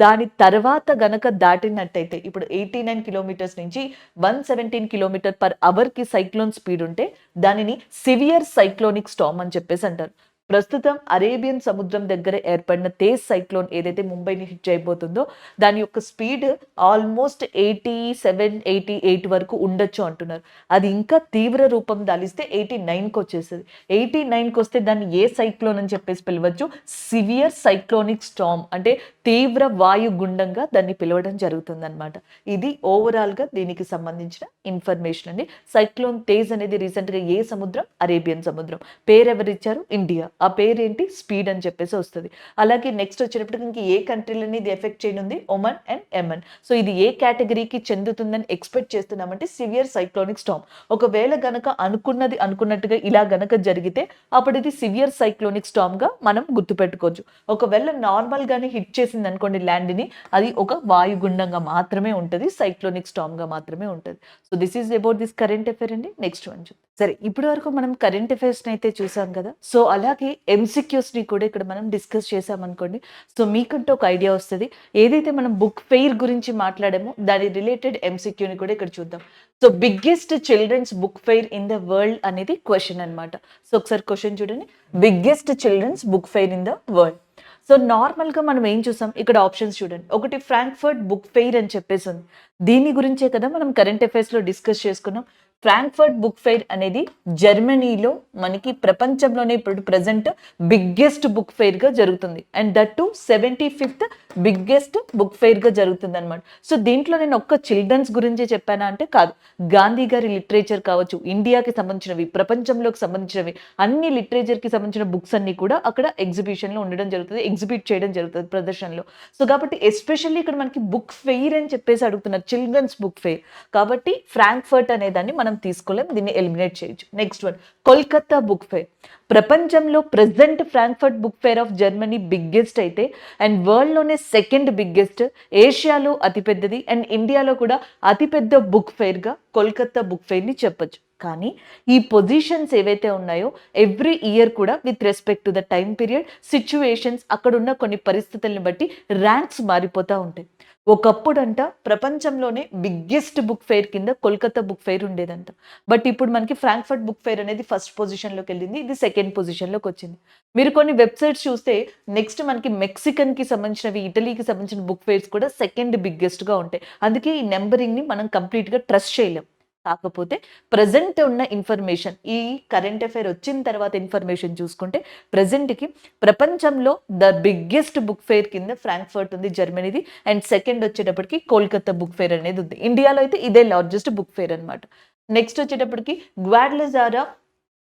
A: దాని తర్వాత గనక దాటినట్టయితే ఇప్పుడు 89 కిలోమీటర్స్ నుంచి 117 కిలోమీటర్ పర్ అవర్ కి సైక్లోన్ స్పీడ్ ఉంటే దానిని సివియర్ సైక్లోనిక్ స్టార్మ్ అని చెప్పేసి అంటారు. ప్రస్తుతం అరేబియన్ సముద్రం దగ్గర ఏర్పడిన తేజ్ సైక్లోన్ ఏదైతే ముంబైని హిట్ చేయబోతుందో దాని యొక్క స్పీడ్ ఆల్మోస్ట్ 87, 88 వరకు ఉండొచ్చు అంటున్నారు. అది ఇంకా తీవ్ర రూపం దాలిస్తే 89కి వచ్చేస్తుంది. 89కి వస్తే దాన్ని ఏ సైక్లోన్ అని చెప్పేసి పిలవచ్చు, సివియర్ సైక్లోనిక్ స్టార్మ్, అంటే తీవ్ర వాయుగుండంగా దాన్ని పిలవడం జరుగుతుంది అనమాట. ఇది ఓవరాల్ గా దీనికి సంబంధించిన ఇన్ఫర్మేషన్ అండి. సైక్లోన్ తేజ్ అనేది రీసెంట్ గా ఏ సముద్రం, అరేబియన్ సముద్రం. పేరు ఎవరిచ్చారు, ఇండియా. ఆ పేరేంటి, స్పీడ్ అని చెప్పేసి వస్తుంది. అలాగే నెక్స్ట్ వచ్చేటప్పటికి ఇంక ఏ కంట్రీలని ఇది ఎఫెక్ట్ చేయనుంది, ఒమన్ అండ్ యెమెన్. సో ఇది ఏ కేటగిరీకి చెందుతుందని ఎక్స్పెక్ట్ చేస్తున్నామంటే సివియర్ సైక్లోనిక్ స్టార్మ్. ఒకవేళ గనక అనుకున్నట్టుగా ఇలా గనక జరిగితే అప్పుడు ఇది సివియర్ సైక్లోనిక్ స్టార్మ్ గా మనం గుర్తుపెట్టుకోవచ్చు. ఒకవేళ నార్మల్ గానే హిట్ చేసింది అనుకోండి ల్యాండ్ ని, అది ఒక వాయుగుండంగా మాత్రమే ఉంటుంది, సైక్లోనిక్ స్టార్మ్ గా మాత్రమే ఉంటుంది. So this is about this current affair అండి. నెక్స్ట్ వన్ చూద్దాం. సరే, ఇప్పటి వరకు మనం కరెంట్ అఫైర్స్‌ని అయితే చూసాం కదా! సో, అలాగే ఎంసీక్యూస్‌ని కూడా ఇక్కడ మనం డిస్కస్ చేసామనుకోండి. సో, మీకంటూ ఒక ఐడియా వస్తది. ఏదైతే మనం బుక్ ఫెయిర్ గురించి మాట్లాడామో దాని రిలేటెడ్ ఎంసీక్యూని కూడా ఇక్కడ చూద్దాం. So, biggest children's book fair in the world అనేది క్వెషన్ అన్నమాట. సో, ఒకసారి క్వెషన్ చూడండి. Biggest children's book fair in the world. So, నార్మల్‌గా మనం ఏం చూసాం? ఇక్కడ ఆప్షన్స్ చూడండి. ఒకటి ఫ్రాంక్‌ఫర్ట్ బుక్ ఫెయిర్ అని చెప్పేసి ఉంది. దీని గురించే కదా మనం కరెంట్ అఫైర్స్‌లో డిస్కస్ చేసుకున్నాం. ఫ్రాంక్‌ఫర్ట్ బుక్ ఫెయిర్ అనేది జర్మనీలో మనకి ప్రపంచంలోనే ఇప్పుడు ప్రెజెంట్ బిగ్గెస్ట్ బుక్ ఫెయిర్‌గా జరుగుతుంది. And that to 75th biggest book ఫెయిర్‌గా జరుగుతుందన్నమాట. సో, దీంట్లో నేను ఒక్క చిల్డ్రన్స్ గురించే చెప్పానా అంటే కాదు. గాంధీ గారి లిటరేచర్ కావచ్చు, ఇండియాకి సంబంధించినవి, ప్రపంచంలోకి సంబంధించినవి అన్ని లిటరేచర్‌కి సంబంధించిన బుక్స్ అన్నీ కూడా అక్కడ ఎగ్జిబిషన్‌లో ఉండడం జరుగుతుంది. ఎగ్జిబిట్ చేయడం జరుగుతుంది ప్రదర్శనలో. సో, కాబట్టి ఎస్పెషల్లీ ఇక్కడ మనకి బుక్ ఫెయిర్ అని చెప్పేసి అడుగుతున్నారు. Children's book fair. కాబట్టి ఫ్రాంక్‌ఫర్ట్ అనే దాన్ని మనం తీసుకోలేం. దీన్ని ఎలిమినేట్ చేయొచ్చు. Next one Kolkata book fair. ప్రపంచంలో present Frankfurt book fair of Germany biggest అయితే అండ్ వరల్డ్‌లోనే సెకండ్ బిగ్గెస్ట్, ఏషియాలో అతిపెద్దది అండ్ ఇండియాలో కూడా అతిపెద్ద బుక్ ఫెయిర్‌గా కోల్కతా బుక్ ఫెయిర్‌ని చెప్పొచ్చు. కానీ ఈ పొజిషన్స్ ఏవైతే ఉన్నాయో ఎవ్రీ ఇయర్ కూడా with respect to the time period, situations, అక్కడున్న కొన్ని పరిస్థితుల్ని బట్టి ర్యాంక్స్ మారిపోతూ ఉంటాయి. ఒకప్పుడంట ప్రపంచంలోనే బిగ్గెస్ట్ బుక్ ఫెయిర్ కింద కోల్కతా బుక్ ఫెయిర్ ఉండేదంట. బట్ ఇప్పుడు మనకి ఫ్రాంక్‌ఫర్ట్ బుక్ ఫెయిర్ అనేది ఫస్ట్ పొజిషన్‌లోకి వెళ్ళింది. ఇది సెకండ్ పొజిషన్‌లోకి వచ్చింది. మీరు కొన్ని వెబ్‌సైట్స్ చూస్తే నెక్స్ట్ మనకి మెక్సికన్‌కి సంబంధించినవి, ఇటలీకి సంబంధించిన బుక్ ఫెయిర్స్ కూడా సెకండ్ బిగ్గెస్ట్‌గా ఉంటాయి. అందుకే ఈ నంబరింగ్‌ని మనం కంప్లీట్‌గా ట్రస్ట్ చేయలేం. కాకపోతే ప్రెజెంట్ ఉన్న ఇన్ఫర్మేషన్, ఈ కరెంట్ అఫైర్ వచ్చిన తర్వాత ఇన్ఫర్మేషన్ చూసుకుంటే ప్రెజెంట్‌కి ప్రపంచంలో ద బిగ్గెస్ట్ బుక్ ఫెయిర్ కింద ఫ్రాంక్‌ఫర్ట్ ఉంది జర్మనీది. అండ్ సెకండ్ వచ్చేటప్పటికి కోల్కతా బుక్ ఫెయిర్ అనేది ఉంది. ఇండియాలో అయితే ఇదే లార్జెస్ట్ బుక్ ఫెయిర్ అన్నమాట. నెక్స్ట్ వచ్చేటప్పటికి గ్వాడలజారా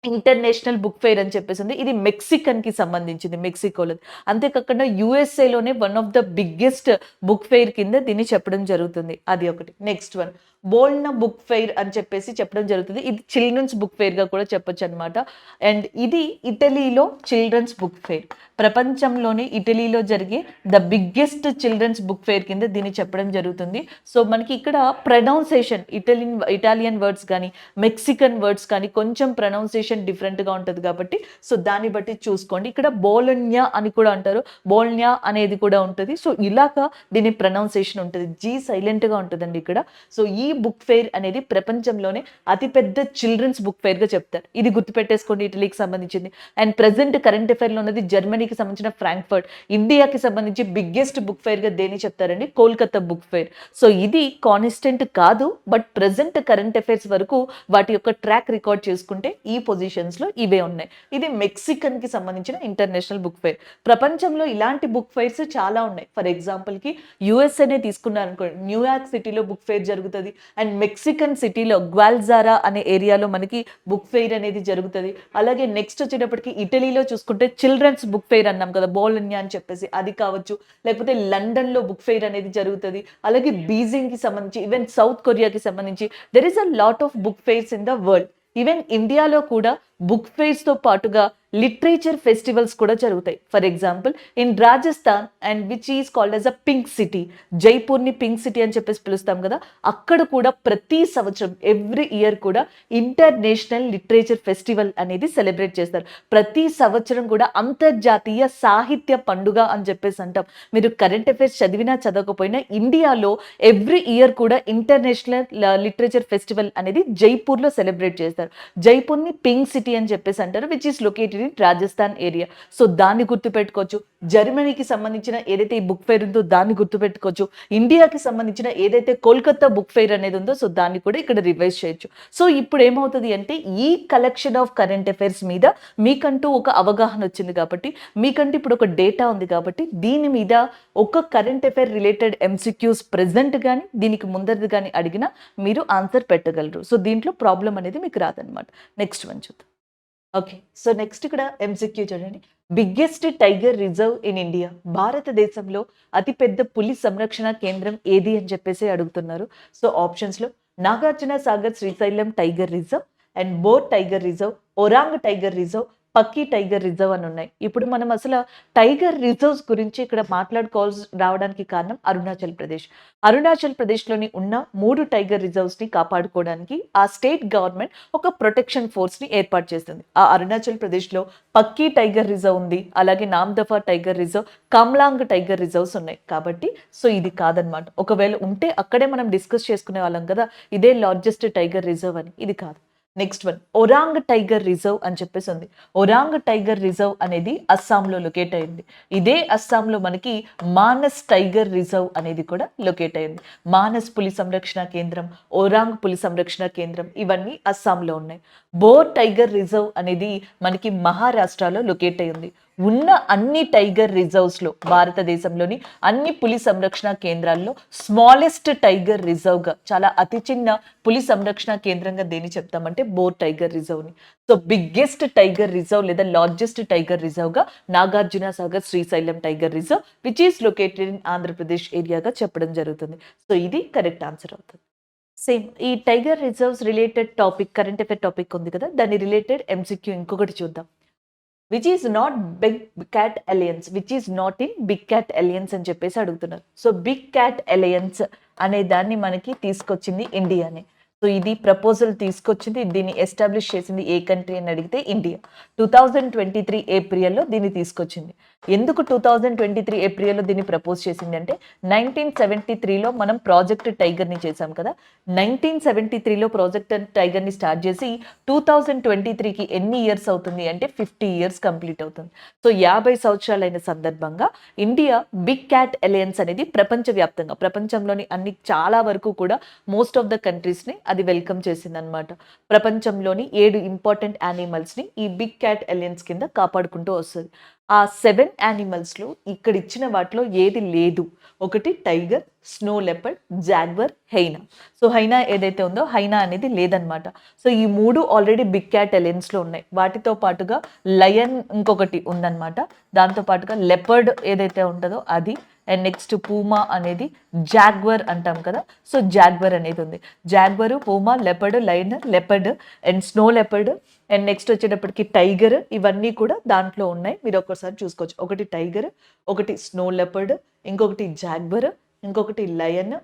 A: ఇంటర్నేషనల్ బుక్ ఫెయిర్ అని చెప్పేసి ఉంది. ఇది మెక్సికన్‌కి సంబంధించింది, మెక్సికోలోది. అంతేకాకుండా యూఎస్ఏలోనే one of the biggest book fair కింద దీన్ని చెప్పడం జరుగుతుంది. అది ఒకటి. Next one Bologna book fair అని చెప్పేసి చెప్పడం జరుగుతుంది. ఇది చిల్డ్రన్స్ బుక్ ఫెయిర్‌గా కూడా చెప్పొచ్చు అనమాట. అండ్ ఇది ఇటలీలో చిల్డ్రన్స్ బుక్ ఫెయిర్. ప్రపంచంలోనే ఇటలీలో జరిగే the biggest children's book fair కింద దీన్ని చెప్పడం జరుగుతుంది. సో, మనకి ఇక్కడ ప్రొనౌన్సియేషన్ ఇటాలియన్ వర్డ్స్ కానీ, మెక్సికన్ వర్డ్స్ కానీ కొంచెం ప్రొనౌన్సియేషన్ డిఫరెంట్‌గా ఉంటది కాబట్టి సో, దాన్ని బట్టి చూసుకోండి. ఇక్కడ బోలోన్యా అని కూడా అంటారు. బోల్న్యా అనేది కూడా ఉంటది. సో, ఇలాగా దీని ప్రొనౌన్సియేషన్ ఉంటది. జీ సైలెంట్‌గా ఉంటదండి ఇక్కడ. సో, ఈ బుక్ ఫెయిర్ అనేది ప్రపంచంలోనే అతిపెద్ద చిల్డ్రన్స్ బుక్ ఫెయిర్‌గా చెప్తారు. ఇది గుర్తుపెట్టేసుకోండి, ఇటలీకి సంబంధించింది. అండ్ ప్రెజెంట్ కరెంట్ అఫైర్‌లో ఉన్నది జర్మనీకి సంబంధించిన ఫ్రాంక్‌ఫర్ట్. ఇండియాకి సంబంధించి బిగ్గెస్ట్ బుక్ ఫెయిర్‌గా దేని చెప్తారండి? Kolkata book fair. సో, ఇది కాన్స్టెంట్ కాదు. బట్ ప్రెజెంట్ కరెంట్ అఫైర్స్ వరకు వాటి యొక్క ట్రాక్ రికార్డ్ చేసుకుంటే ఈ పొజిషన్స్‌లో ఇవే ఉన్నాయి. ఇది మెక్సికన్‌కి సంబంధించిన ఇంటర్నేషనల్ బుక్ ఫెయిర్. ప్రపంచంలో ఇలాంటి బుక్ ఫెయిర్స్ చాలా ఉన్నాయి. ఫర్ ఎగ్జాంపుల్‌కి యూఎస్ఏనే తీసుకున్నారనుకోండి, న్యూయార్క్ సిటీలో బుక్ ఫెయిర్ జరుగుతది. అండ్ మెక్సికన్ సిటీలో గ్వాల్జారా అనే ఏరియాలో మనకి బుక్ ఫెయిర్ అనేది జరుగుతుంది. అలాగే నెక్స్ట్ వచ్చేటప్పటికి ఇటలీలో చూసుకుంటే చిల్డ్రన్స్ బుక్ ఫెయిర్ అన్నాం కదా, బోలోన్యా అని చెప్పేసి, అది కావచ్చు. లేకపోతే లండన్లో బుక్ ఫెయిర్ అనేది జరుగుతుంది. అలాగే బీజింగ్కి సంబంధించి, ఈవెన్ సౌత్ కొరియాకి సంబంధించి there is a lot of book fairs in the world. Even ఇండియాలో కూడా బుక్ ఫెయిర్స్తో పాటుగా లిటరేచర్ ఫెస్టివల్స్ కూడా జరుగుతాయి. For example in Rajasthan and which is called as a pink city, జైపూర్ని పింక్ సిటీ అని చెప్పేసి పిలుస్తాం కదా, అక్కడ కూడా ప్రతి సంవత్సరం ఎవ్రీ ఇయర్ కూడా ఇంటర్నేషనల్ లిటరేచర్ ఫెస్టివల్ అనేది సెలబ్రేట్ చేస్తారు. ప్రతి సంవత్సరం కూడా అంతర్జాతీయ సాహిత్య పండుగ అని చెప్పేసి అంటాం. మీరు కరెంట్ అఫైర్స్ చదివినా చదవకపోయినా ఇండియాలో ఎవ్రీ ఇయర్ కూడా ఇంటర్నేషనల్ లిటరేచర్ ఫెస్టివల్ అనేది జైపూర్లో సెలబ్రేట్ చేస్తారు. జైపూర్ని పింక్ సిటీ అని చెప్పేసి అంటారు, which is located in Rajasthan area. So, దాన్ని గుర్తుపెట్టుకోవచ్చు. జర్మనీకి సంబంధించిన ఏదైతే ఈ బుక్ ఫెయిర్ ఉందో దాన్ని గుర్తుపెట్టుకోవచ్చు. ఇండియాకి సంబంధించిన ఏదైతే కోల్కతా బుక్ ఫెయిర్ అనేది ఉందో సో దాన్ని కూడా ఇక్కడ రివైజ్ చేయొచ్చు. సో, ఇప్పుడు ఏమవుతుంది అంటే ఈ కలెక్షన్ ఆఫ్ కరెంట్ అఫైర్స్ మీద మీకంటూ ఒక అవగాహన వచ్చింది కాబట్టి, మీకంటూ ఇప్పుడు ఒక డేటా ఉంది కాబట్టి, దీని మీద ఒక current affair related MCQs present కానీ దీనికి ముందరిది కానీ అడిగినా మీరు ఆన్సర్ పెట్టగలరు. సో, దీంట్లో ప్రాబ్లం అనేది మీకు రాదనమాట. నెక్స్ట్ వన్ చూద్దాం. ఓకే. సో, నెక్స్ట్ ఇక్కడ ఎంసీక్యూ చూడండి. Biggest tiger reserve in India. భారతదేశంలో అతిపెద్ద పులి సంరక్షణ కేంద్రం ఏది అని చెప్పేసి అడుగుతున్నారు. సో, ఆప్షన్స్‌లో Nagarjuna Sagar Srisailam tiger reserve and Bor tiger reserve, Orang tiger reserve, Pakke tiger reserve అని ఉన్నాయి. ఇప్పుడు మనం అసలు టైగర్ రిజర్వ్స్ గురించి ఇక్కడ మాట్లాడుకోవాల్సి రావడానికి కారణం అరుణాచల్ ప్రదేశ్. అరుణాచల్ ప్రదేశ్‌లోని ఉన్న 3 టైగర్ రిజర్వ్స్‌ని కాపాడుకోవడానికి ఆ స్టేట్ గవర్నమెంట్ ఒక ప్రొటెక్షన్ ఫోర్స్‌ని ఏర్పాటు చేస్తుంది. ఆ అరుణాచల్ ప్రదేశ్‌లో పక్కీ టైగర్ రిజర్వ్ ఉంది. అలాగే నామ్దఫా టైగర్ రిజర్వ్, కమ్లాంగ్ టైగర్ రిజర్వ్స్ ఉన్నాయి. కాబట్టి ఇది కాదనమాట. ఒకవేళ ఉంటే అక్కడే మనం డిస్కస్ చేసుకునే వాళ్ళం కదా! ఇదే లార్జెస్ట్ టైగర్ రిజర్వ్ అని. ఇది కాదు. Next one Orang tiger reserve అని చెప్పేసి ఉంది. ఒరాంగ్ టైగర్ రిజర్వ్ అనేది అస్సాంలో లొకేట్ అయింది. ఇదే అస్సాంలో మనకి మానస్ టైగర్ రిజర్వ్ అనేది కూడా లొకేట్ అయింది. మానస్ పులి సంరక్షణ కేంద్రం, ఒరాంగ్ పులి సంరక్షణ కేంద్రం ఇవన్నీ అస్సాంలో ఉన్నాయి. బోర్ టైగర్ రిజర్వ్ అనేది మనకి మహారాష్ట్రలో లొకేట్ అయింది. ఉన్న అన్ని టైగర్ రిజర్వ్స్లో భారతదేశంలోని అన్ని పులి సంరక్షణ కేంద్రాల్లో స్మాలెస్ట్ టైగర్ రిజర్వ్గా, చాలా అతి చిన్న పులి సంరక్షణ కేంద్రంగా దేని చెప్తామంటే బోర్ టైగర్ రిజర్వ్ని. సో బిగ్గెస్ట్ టైగర్ రిజర్వ్ లేదా లార్జెస్ట్ టైగర్ రిజర్వ్గా Nagarjuna Sagar Srisailam tiger reserve which is located in Andhra Pradesh ఏరియాగా చెప్పడం జరుగుతుంది. సో ఇది కరెక్ట్ ఆన్సర్ అవుతుంది. సేమ్ ఈ tiger reserves related topic, current affair topic ఉంది కదా, దాని రిలేటెడ్ ఎంసీక్యూ ఇంకొకటి చూద్దాం. Which is not big cat alliance, which is not in big cat alliance అని చెప్పేసి అడుగుతున్నారు. సో బిగ్ క్యాట్ అలయన్స్ అనే దాన్ని మనకి తీసుకొచ్చింది ఇండియానే. సో ఇది ప్రపోజల్ తీసుకొచ్చింది, దీన్ని ఎస్టాబ్లిష్ చేసింది ఏ కంట్రీ అని అడిగితే ఇండియా. 2023 ఏప్రిల్లో దీన్ని తీసుకొచ్చింది. ఎందుకు 2023 ఏప్రిల్లో దీన్ని ప్రపోజ్ చేసింది అంటే 1973లో మనం ప్రాజెక్ట్ టైగర్ని చేసాం కదా. 1973లో ప్రాజెక్ట్ టైగర్ని స్టార్ట్ చేసి 2023కి ఎన్ని ఇయర్స్ అవుతుంది అంటే 50 ఇయర్స్ కంప్లీట్ అవుతుంది. సో 50 సంవత్సరాలైన సందర్భంగా ఇండియా బిగ్ క్యాట్ అలయన్స్ అనేది ప్రపంచవ్యాప్తంగా, ప్రపంచంలోని అన్ని చాలా వరకు కూడా మోస్ట్ ఆఫ్ ద కంట్రీస్ని అది వెల్కమ్ చేసింది అనమాట. ప్రపంచంలోని 7 ఇంపార్టెంట్ యానిమల్స్ని ఈ బిగ్ క్యాట్ అలయన్స్ కింద కాపాడుకుంటూ వస్తుంది. ఆ 7 యానిమల్స్లో ఇక్కడ ఇచ్చిన వాటిలో ఏది లేదు. ఒకటి tiger, snow leopard, jaguar, hyena. So hyena ఏదైతే ఉందో హైనా అనేది లేదనమాట. సో ఈ 3 ఆల్రెడీ బిగ్ క్యాట్ అలయన్స్లో ఉన్నాయి. వాటితో పాటుగా లయన్ ఇంకొకటి ఉందన్నమాట. దాంతో పాటుగా లెపర్డ్ ఏదైతే ఉంటుందో అది, అండ్ నెక్స్ట్ పూమా అనేది, జాగ్వర్ అంటాం కదా, సో జాగ్వర్ అనేది ఉంది. Jaguar, Puma, leopard, lion, leopard and snow leopard and next వచ్చేటప్పటికి టైగర్, ఇవన్నీ కూడా దాంట్లో ఉన్నాయి. మీరు ఒక్కసారి చూసుకోవచ్చు. ఒకటి టైగర్, ఒకటి స్నో లెపర్డ్, ఇంకొకటి జాగ్వర్, ఇంకొకటి లయన్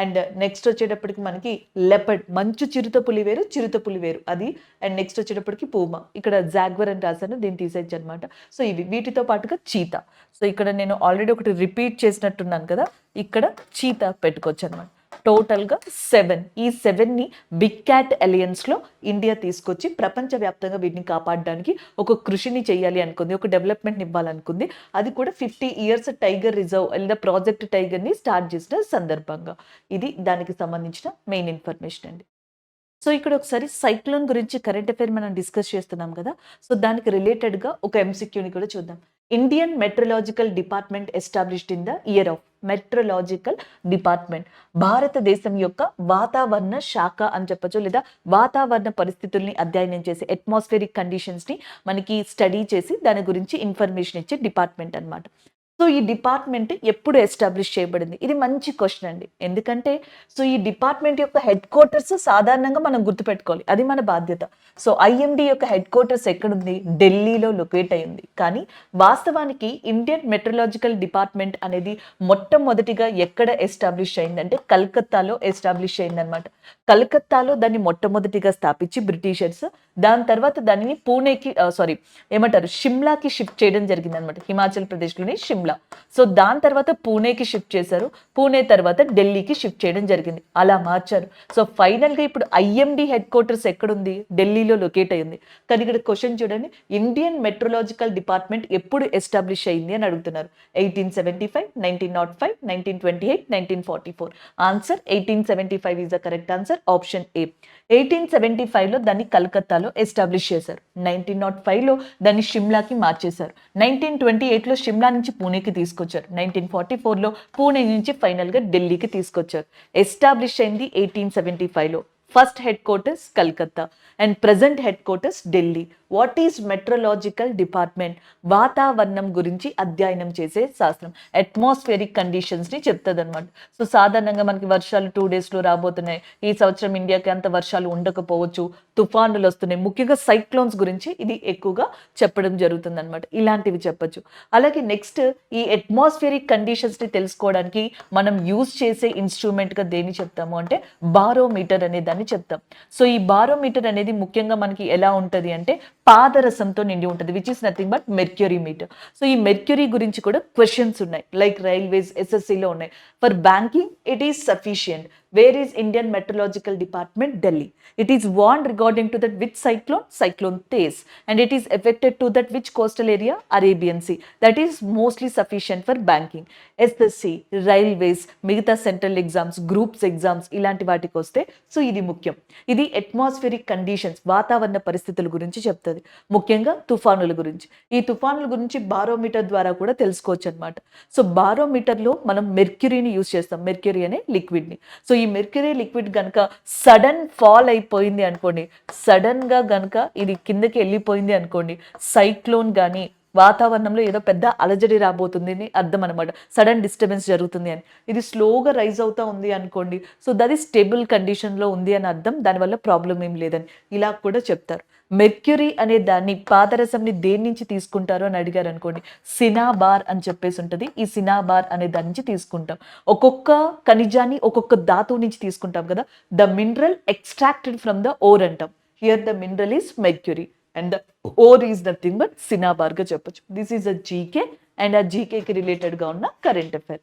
A: అండ్ నెక్స్ట్ వచ్చేటప్పటికి మనకి లెపర్డ్, మంచు చిరుతపులి వేరు, చిరుతపులి వేరు అది. అండ్ నెక్స్ట్ వచ్చేటప్పటికి పూమా, ఇక్కడ జాగ్వర్ అని రాశాను, దీన్ని తీసేయచ్చు అనమాట. సో ఇవి వీటితో పాటుగా చీతా. సో ఇక్కడ నేను ఆల్రెడీ ఒకటి రిపీట్ చేసినట్టున్నాను కదా, ఇక్కడ చీతా పెట్టుకోవచ్చు అనమాట. టోటల్గా 7. ఈ 7ని బిగ్ క్యాట్ అలయన్స్లో ఇండియా తీసుకొచ్చి ప్రపంచవ్యాప్తంగా వీటిని కాపాడడానికి ఒక కృషిని చేయాలి అనుకుంది, ఒక డెవలప్మెంట్ ఇవ్వాలనుకుంది. అది కూడా 50 ఇయర్స్ టైగర్ రిజర్వ్ లేదా ప్రాజెక్ట్ టైగర్ని స్టార్ట్ చేసిన సందర్భంగా. ఇది దానికి సంబంధించిన మెయిన్ ఇన్ఫర్మేషన్ అండి. సో ఇక్కడ ఒకసారి సైక్లోన్ గురించి కరెంట్ అఫైర్ మనం డిస్కస్ చేస్తున్నాం కదా, సో దానికి రిలేటెడ్గా ఒక ఎంసీక్యూని కూడా చూద్దాం. Indian meteorological department established in the year of. Metrological department భారతదేశం యొక్క వాతావరణ శాఖ అని చెప్పచ్చు, లేదా వాతావరణ పరిస్థితుల్ని అధ్యయనం చేసి అట్మాస్ఫియరిక్ కండిషన్స్ని మనకి స్టడీ చేసి దాని గురించి ఇన్ఫర్మేషన్ ఇచ్చే డిపార్ట్మెంట్ అనమాట. సో ఈ డిపార్ట్మెంట్ ఎప్పుడు ఎస్టాబ్లిష్ చేయబడింది? ఇది మంచి క్వశ్చన్ అండి. ఎందుకంటే సో ఈ డిపార్ట్మెంట్ యొక్క హెడ్ క్వార్టర్స్ సాధారణంగా మనం గుర్తుపెట్టుకోవాలి, అది మన బాధ్యత. సో ఐఎండి యొక్క హెడ్ క్వార్టర్స్ ఎక్కడుంది? ఢిల్లీలో లొకేట్ అయింది. కానీ వాస్తవానికి ఇండియన్ మెట్రలాజికల్ డిపార్ట్మెంట్ అనేది మొట్టమొదటిగా ఎక్కడ ఎస్టాబ్లిష్ అయిందంటే కలకత్తాలో ఎస్టాబ్లిష్ అయిందనమాట. కలకత్తాలో దాన్ని మొట్టమొదటిగా స్థాపించి బ్రిటిషర్స్, దాని తర్వాత దానిని పూణేకి షిమ్లాకి షిఫ్ట్ చేయడం జరిగింది అనమాట. హిమాచల్ ప్రదేశ్లోని షిమ్లా. సో దాని తర్వాత పూణేకి షిఫ్ట్ చేశారు. పూణే తర్వాత ఢిల్లీకి షిఫ్ట్ చేయడం జరిగింది. అలా మార్చారు. సో ఫైనల్గా ఇప్పుడు ఐఎండి హెడ్ క్వార్టర్స్ ఎక్కడుంది? ఢిల్లీలో లొకేట్ అయింది. కానీ ఇక్కడ క్వశ్చన్ చూడండి, ఇండియన్ మెట్రలాజికల్ డిపార్ట్మెంట్ ఎప్పుడు ఎస్టాబ్లిష్ అయింది అని అడుగుతున్నారు. 1875, 1905, 1928, 1944. Answer 1875 is the correct answer, option A. 1875లో దాన్ని కలకత్తాలో ఎస్టాబ్లిష్ చేశారు. 1905లో దాన్ని షిమ్లాకి మార్చేశారు. 1928లో షిమ్లా నుంచి పూణేకి తీసుకొచ్చారు. 1944లో పూణే నుంచి ఫైనల్గా ఢిల్లీకి తీసుకొచ్చారు. ఎస్టాబ్లిష్ అయింది 1875లో. First headquarters Calcutta and present headquarters Delhi. What is meteorological department? వాతావరణం గురించి అధ్యయనం చేసే శాస్త్రం. అట్మాస్ఫియరిక్ కండిషన్స్ ని చెప్తుంది అనమాట. సో సాధారణంగా మనకి వర్షాలు 2 days లో రాబోతున్నాయి, ఈ సంవత్సరం ఇండియాకి అంత వర్షాలు ఉండకపోవచ్చు, తుఫానులు వస్తున్నాయి, ముఖ్యంగా సైక్లోన్స్ గురించి ఇది ఎక్కువగా చెప్పడం జరుగుతుంది అనమాట. ఇలాంటివి చెప్పొచ్చు. అలాగే నెక్స్ట్ ఈ అట్మాస్ఫియరిక్ కండిషన్స్ ని తెలుసుకోవడానికి మనం యూజ్ చేసే ఇన్స్ట్రుమెంట్ గా దేని చెప్తాము అంటే బారోమీటర్ అనే దాన్ని చెప్తాం. సో ఈ బారోమీటర్ అనేది ముఖ్యంగా మనకి ఎలా ఉంటది అంటే పాదరసంతో నిండి ఉంటుంది, which is nothing but mercury meter. So ఈ మెర్క్యూరీ గురించి కూడా క్వశ్చన్స్ ఉన్నాయి, లైక్ రైల్వేస్ ఎస్ఎస్సిలో ఉన్నాయి. For banking it is sufficient. Where is Indian meteorological department? Delhi. It is warn regarding to that which cyclone? Cyclone Tez. And it is affected to that which coastal area? Arabian Sea. That is mostly sufficient for banking. SSC, railways, మిగతా central exams, groups exams ఇలాంటి వాటికి వస్తే so ఇది ముఖ్యం. ఇది atmospheric conditions, వాతావరణ పరిస్థితుల గురించి చెప్తుంది, ముఖ్యంగా తుఫానుల గురించి. ఈ తుఫానుల గురించి బారోమీటర్ ద్వారా కూడా తెలుసుకోవచ్చు అనమాట. సో బారోమీటర్లో మనం మెర్క్యూరీని యూజ్ చేస్తాం, మెర్క్యూరీ అనే లిక్విడ్ని. సో ఈ మెర్క్యూరీ లిక్విడ్ కనుక సడన్ ఫాల్ అయిపోయింది అనుకోండి, సడన్ గా గనుక ఇది కిందకి వెళ్ళిపోయింది అనుకోండి, సైక్లోన్ కానీ వాతావరణంలో ఏదో పెద్ద అలజడి రాబోతుంది అని అర్థం అనమాట. సడన్ డిస్టర్బెన్స్ జరుగుతుంది అని. ఇది స్లోగా రైజ్ అవుతా ఉంది అనుకోండి, సో దట్ స్టేబుల్ కండిషన్లో ఉంది అని అర్థం, దానివల్ల ప్రాబ్లం ఏం లేదని ఇలా కూడా చెప్తారు. మెర్క్యూరీ అనే దాన్ని, పాదరసంని దేని నుంచి తీసుకుంటారు అని అడిగారు అనుకోండి, సినాబార్ అని చెప్పేసి ఉంటుంది. ఈ సినాబార్ అనే దాని నుంచి తీసుకుంటాం. ఒక్కొక్క ఖనిజాన్ని ఒక్కొక్క ధాతువు నుంచి తీసుకుంటాం కదా, the mineral extracted from the ore అంటాం. Here the mineral is mercury and the ore is nothing but cinnabar గా చెప్పొచ్చు. This is a GK and ఆ జీకేకి రిలేటెడ్ గా ఉన్న current affair.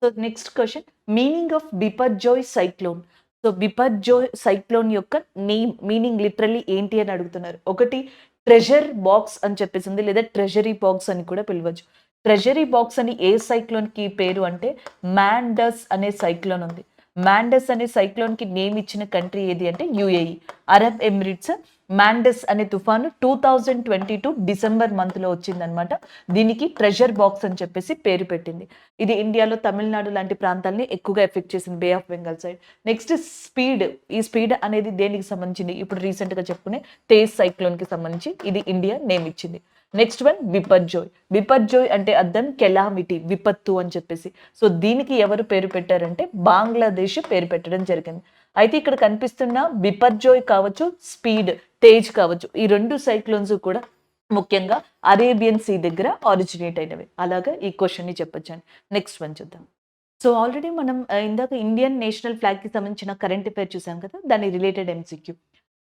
A: So next question, meaning of Biparjoy cyclone. So Biparjoy cyclone యొక్క meaning literally ఏంటి అని అడుగుతున్నారు. ఒకటి ట్రెజర్ బాక్స్ అని చెప్పేసింది, లేదా ట్రెజరీ బాక్స్ అని కూడా పిలవచ్చు. ట్రెజరీ బాక్స్ అని ఏ సైక్లోన్ కి పేరు అంటే మాండస్ అనే సైక్లోన్ ఉంది. మాండస్ అనే సైక్లోన్ కి నేమ్ ఇచ్చిన కంట్రీ ఏది అంటే యుఏఈ, అరబ్ ఎమిరేట్స్. మాండస్ అనే తుఫాను 2022 డిసెంబర్ మంత్లో వచ్చిందనమాట. దీనికి ట్రెజర్ బాక్స్ అని చెప్పేసి పేరు పెట్టింది. ఇది ఇండియాలో తమిళనాడు లాంటి ప్రాంతాలని ఎక్కువగా ఎఫెక్ట్ చేసింది, bay of Bengal side. Next speed. ఈ స్పీడ్ అనేది దేనికి సంబంధించింది? ఇప్పుడు రీసెంట్గా చెప్పుకునే తేజ్ సైక్లోన్కి సంబంధించి ఇది ఇండియా నేమ్ ఇచ్చింది. Next one Biparjoy. బిపర్జోయ్ అంటే అర్థం కెలామిటీ, విపత్తు అని చెప్పేసి. సో దీనికి ఎవరు పేరు పెట్టారంటే బంగ్లాదేశ్ పేరు పెట్టడం జరిగింది. అయితే ఇక్కడ కనిపిస్తున్న బిపర్జోయ్ కావచ్చు, స్పీడ్, తేజ్ కావచ్చు, ఈ రెండు సైక్లోన్స్ కూడా ముఖ్యంగా అరేబియన్ సీ దగ్గర ఆరిజినేట్ అయినవి. అలాగా ఈ క్వశ్చన్ని చెప్పొచ్చండి. నెక్స్ట్ వన్ చూద్దాం. సో ఆల్రెడీ మనం ఇందాక ఇండియన్ నేషనల్ ఫ్లాగ్ కి సంబంధించిన కరెంట్ అఫైర్ చూసాం కదా, దాని related MCQ.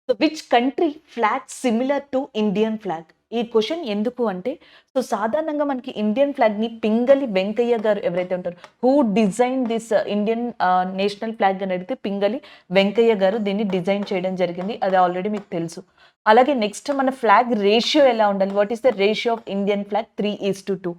A: So which country flag similar to Indian flag? ఈ క్వశ్చన్ ఎందుకు అంటే, సో సాధారణంగా మనకి ఇండియన్ ఫ్లాగ్ ని పింగళి వెంకయ్య గారు ఎవరైతే ఉంటారో, who design this Indian national flag అని అడిగితే పింగళి వెంకయ్య గారు దీన్ని డిజైన్ చేయడం జరిగింది. అది ఆల్రెడీ మీకు తెలుసు. అలాగే నెక్స్ట్ మన ఫ్లాగ్ రేషియో ఎలా ఉండాలి? What is the ratio of Indian flag? 3:2.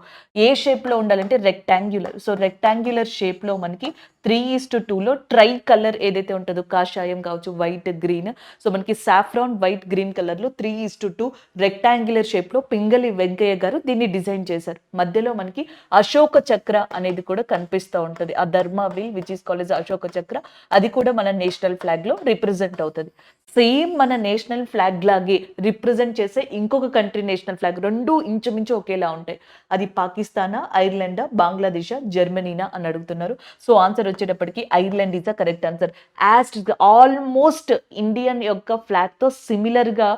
A: ఏ షేప్లో ఉండాలంటే రెక్టాంగ్యులర్. సో రెక్టాంగ్యులర్ షేప్లో మనకి 3:2లో ట్రై కలర్ ఏదైతే ఉంటుందో, కాషాయం కావచ్చు, వైట్, గ్రీన్, సో మనకి సాఫ్రాన్, వైట్, గ్రీన్ కలర్లో 3:2 రెక్టాంగ్యులర్ షేప్లో పింగళి వెంకయ్య గారు దీన్ని డిజైన్ చేశారు. మధ్యలో మనకి అశోక చక్ర అనేది కూడా కనిపిస్తూ ఉంటుంది. ఆ dharma wheel which is called Ashoka Chakra, అది కూడా మన నేషనల్ ఫ్లాగ్లో రిప్రజెంట్ అవుతుంది. సేమ్ మన నేషనల్ ఫ్లాగ్ లాగే రిప్రజెంట్ చేసే ఇంకొక కంట్రీ నేషనల్ ఫ్లాగ్, రెండు ఇంచుమించు ఒకేలా ఉంటాయి. అది పాకిస్తానా, ఐర్లాండా, బంగ్లాదేశా, జర్మనీనా అని అడుగుతున్నారు. సో ఆన్సర్ వచ్చేటప్పటికి Ireland is the correct answer. Almost Indian యొక్క ఫ్లాగ్ తో సిమిలర్ గా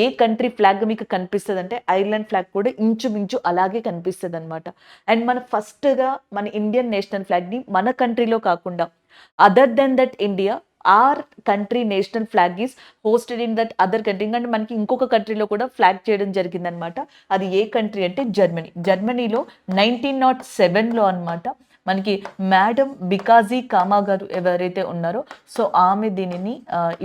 A: ఏ కంట్రీ ఫ్లాగ్ మీకు కనిపిస్తుంది అంటే ఐర్లాండ్ ఫ్లాగ్ కూడా ఇంచుమించు అలాగే కనిపిస్తుంది అనమాట. అండ్ మన ఫస్ట్ గా మన ఇండియన్ నేషనల్ ఫ్లాగ్ ని మన కంట్రీలో కాకుండా other than that India, our country national flag is hoisted in that other country. అంటే మనకి ఇంకొక కంట్రీలో కూడా ఫ్లాగ్ చేయడం జరిగిందనమాట. అది ఏ కంట్రీ అంటే జర్మనీ. జర్మనీలో 1907లో అనమాట మనకి మేడం బికాజీ కామా గారు ఎవరైతే ఉన్నారో, సో ఆమె దీనిని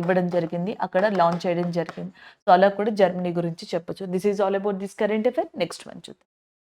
A: ఇవ్వడం జరిగింది, అక్కడ లాంచ్ చేయడం జరిగింది. సో అలా కూడా జర్మనీ గురించి చెప్పొచ్చు. This is all about this current affair. Next one చూద్దాం.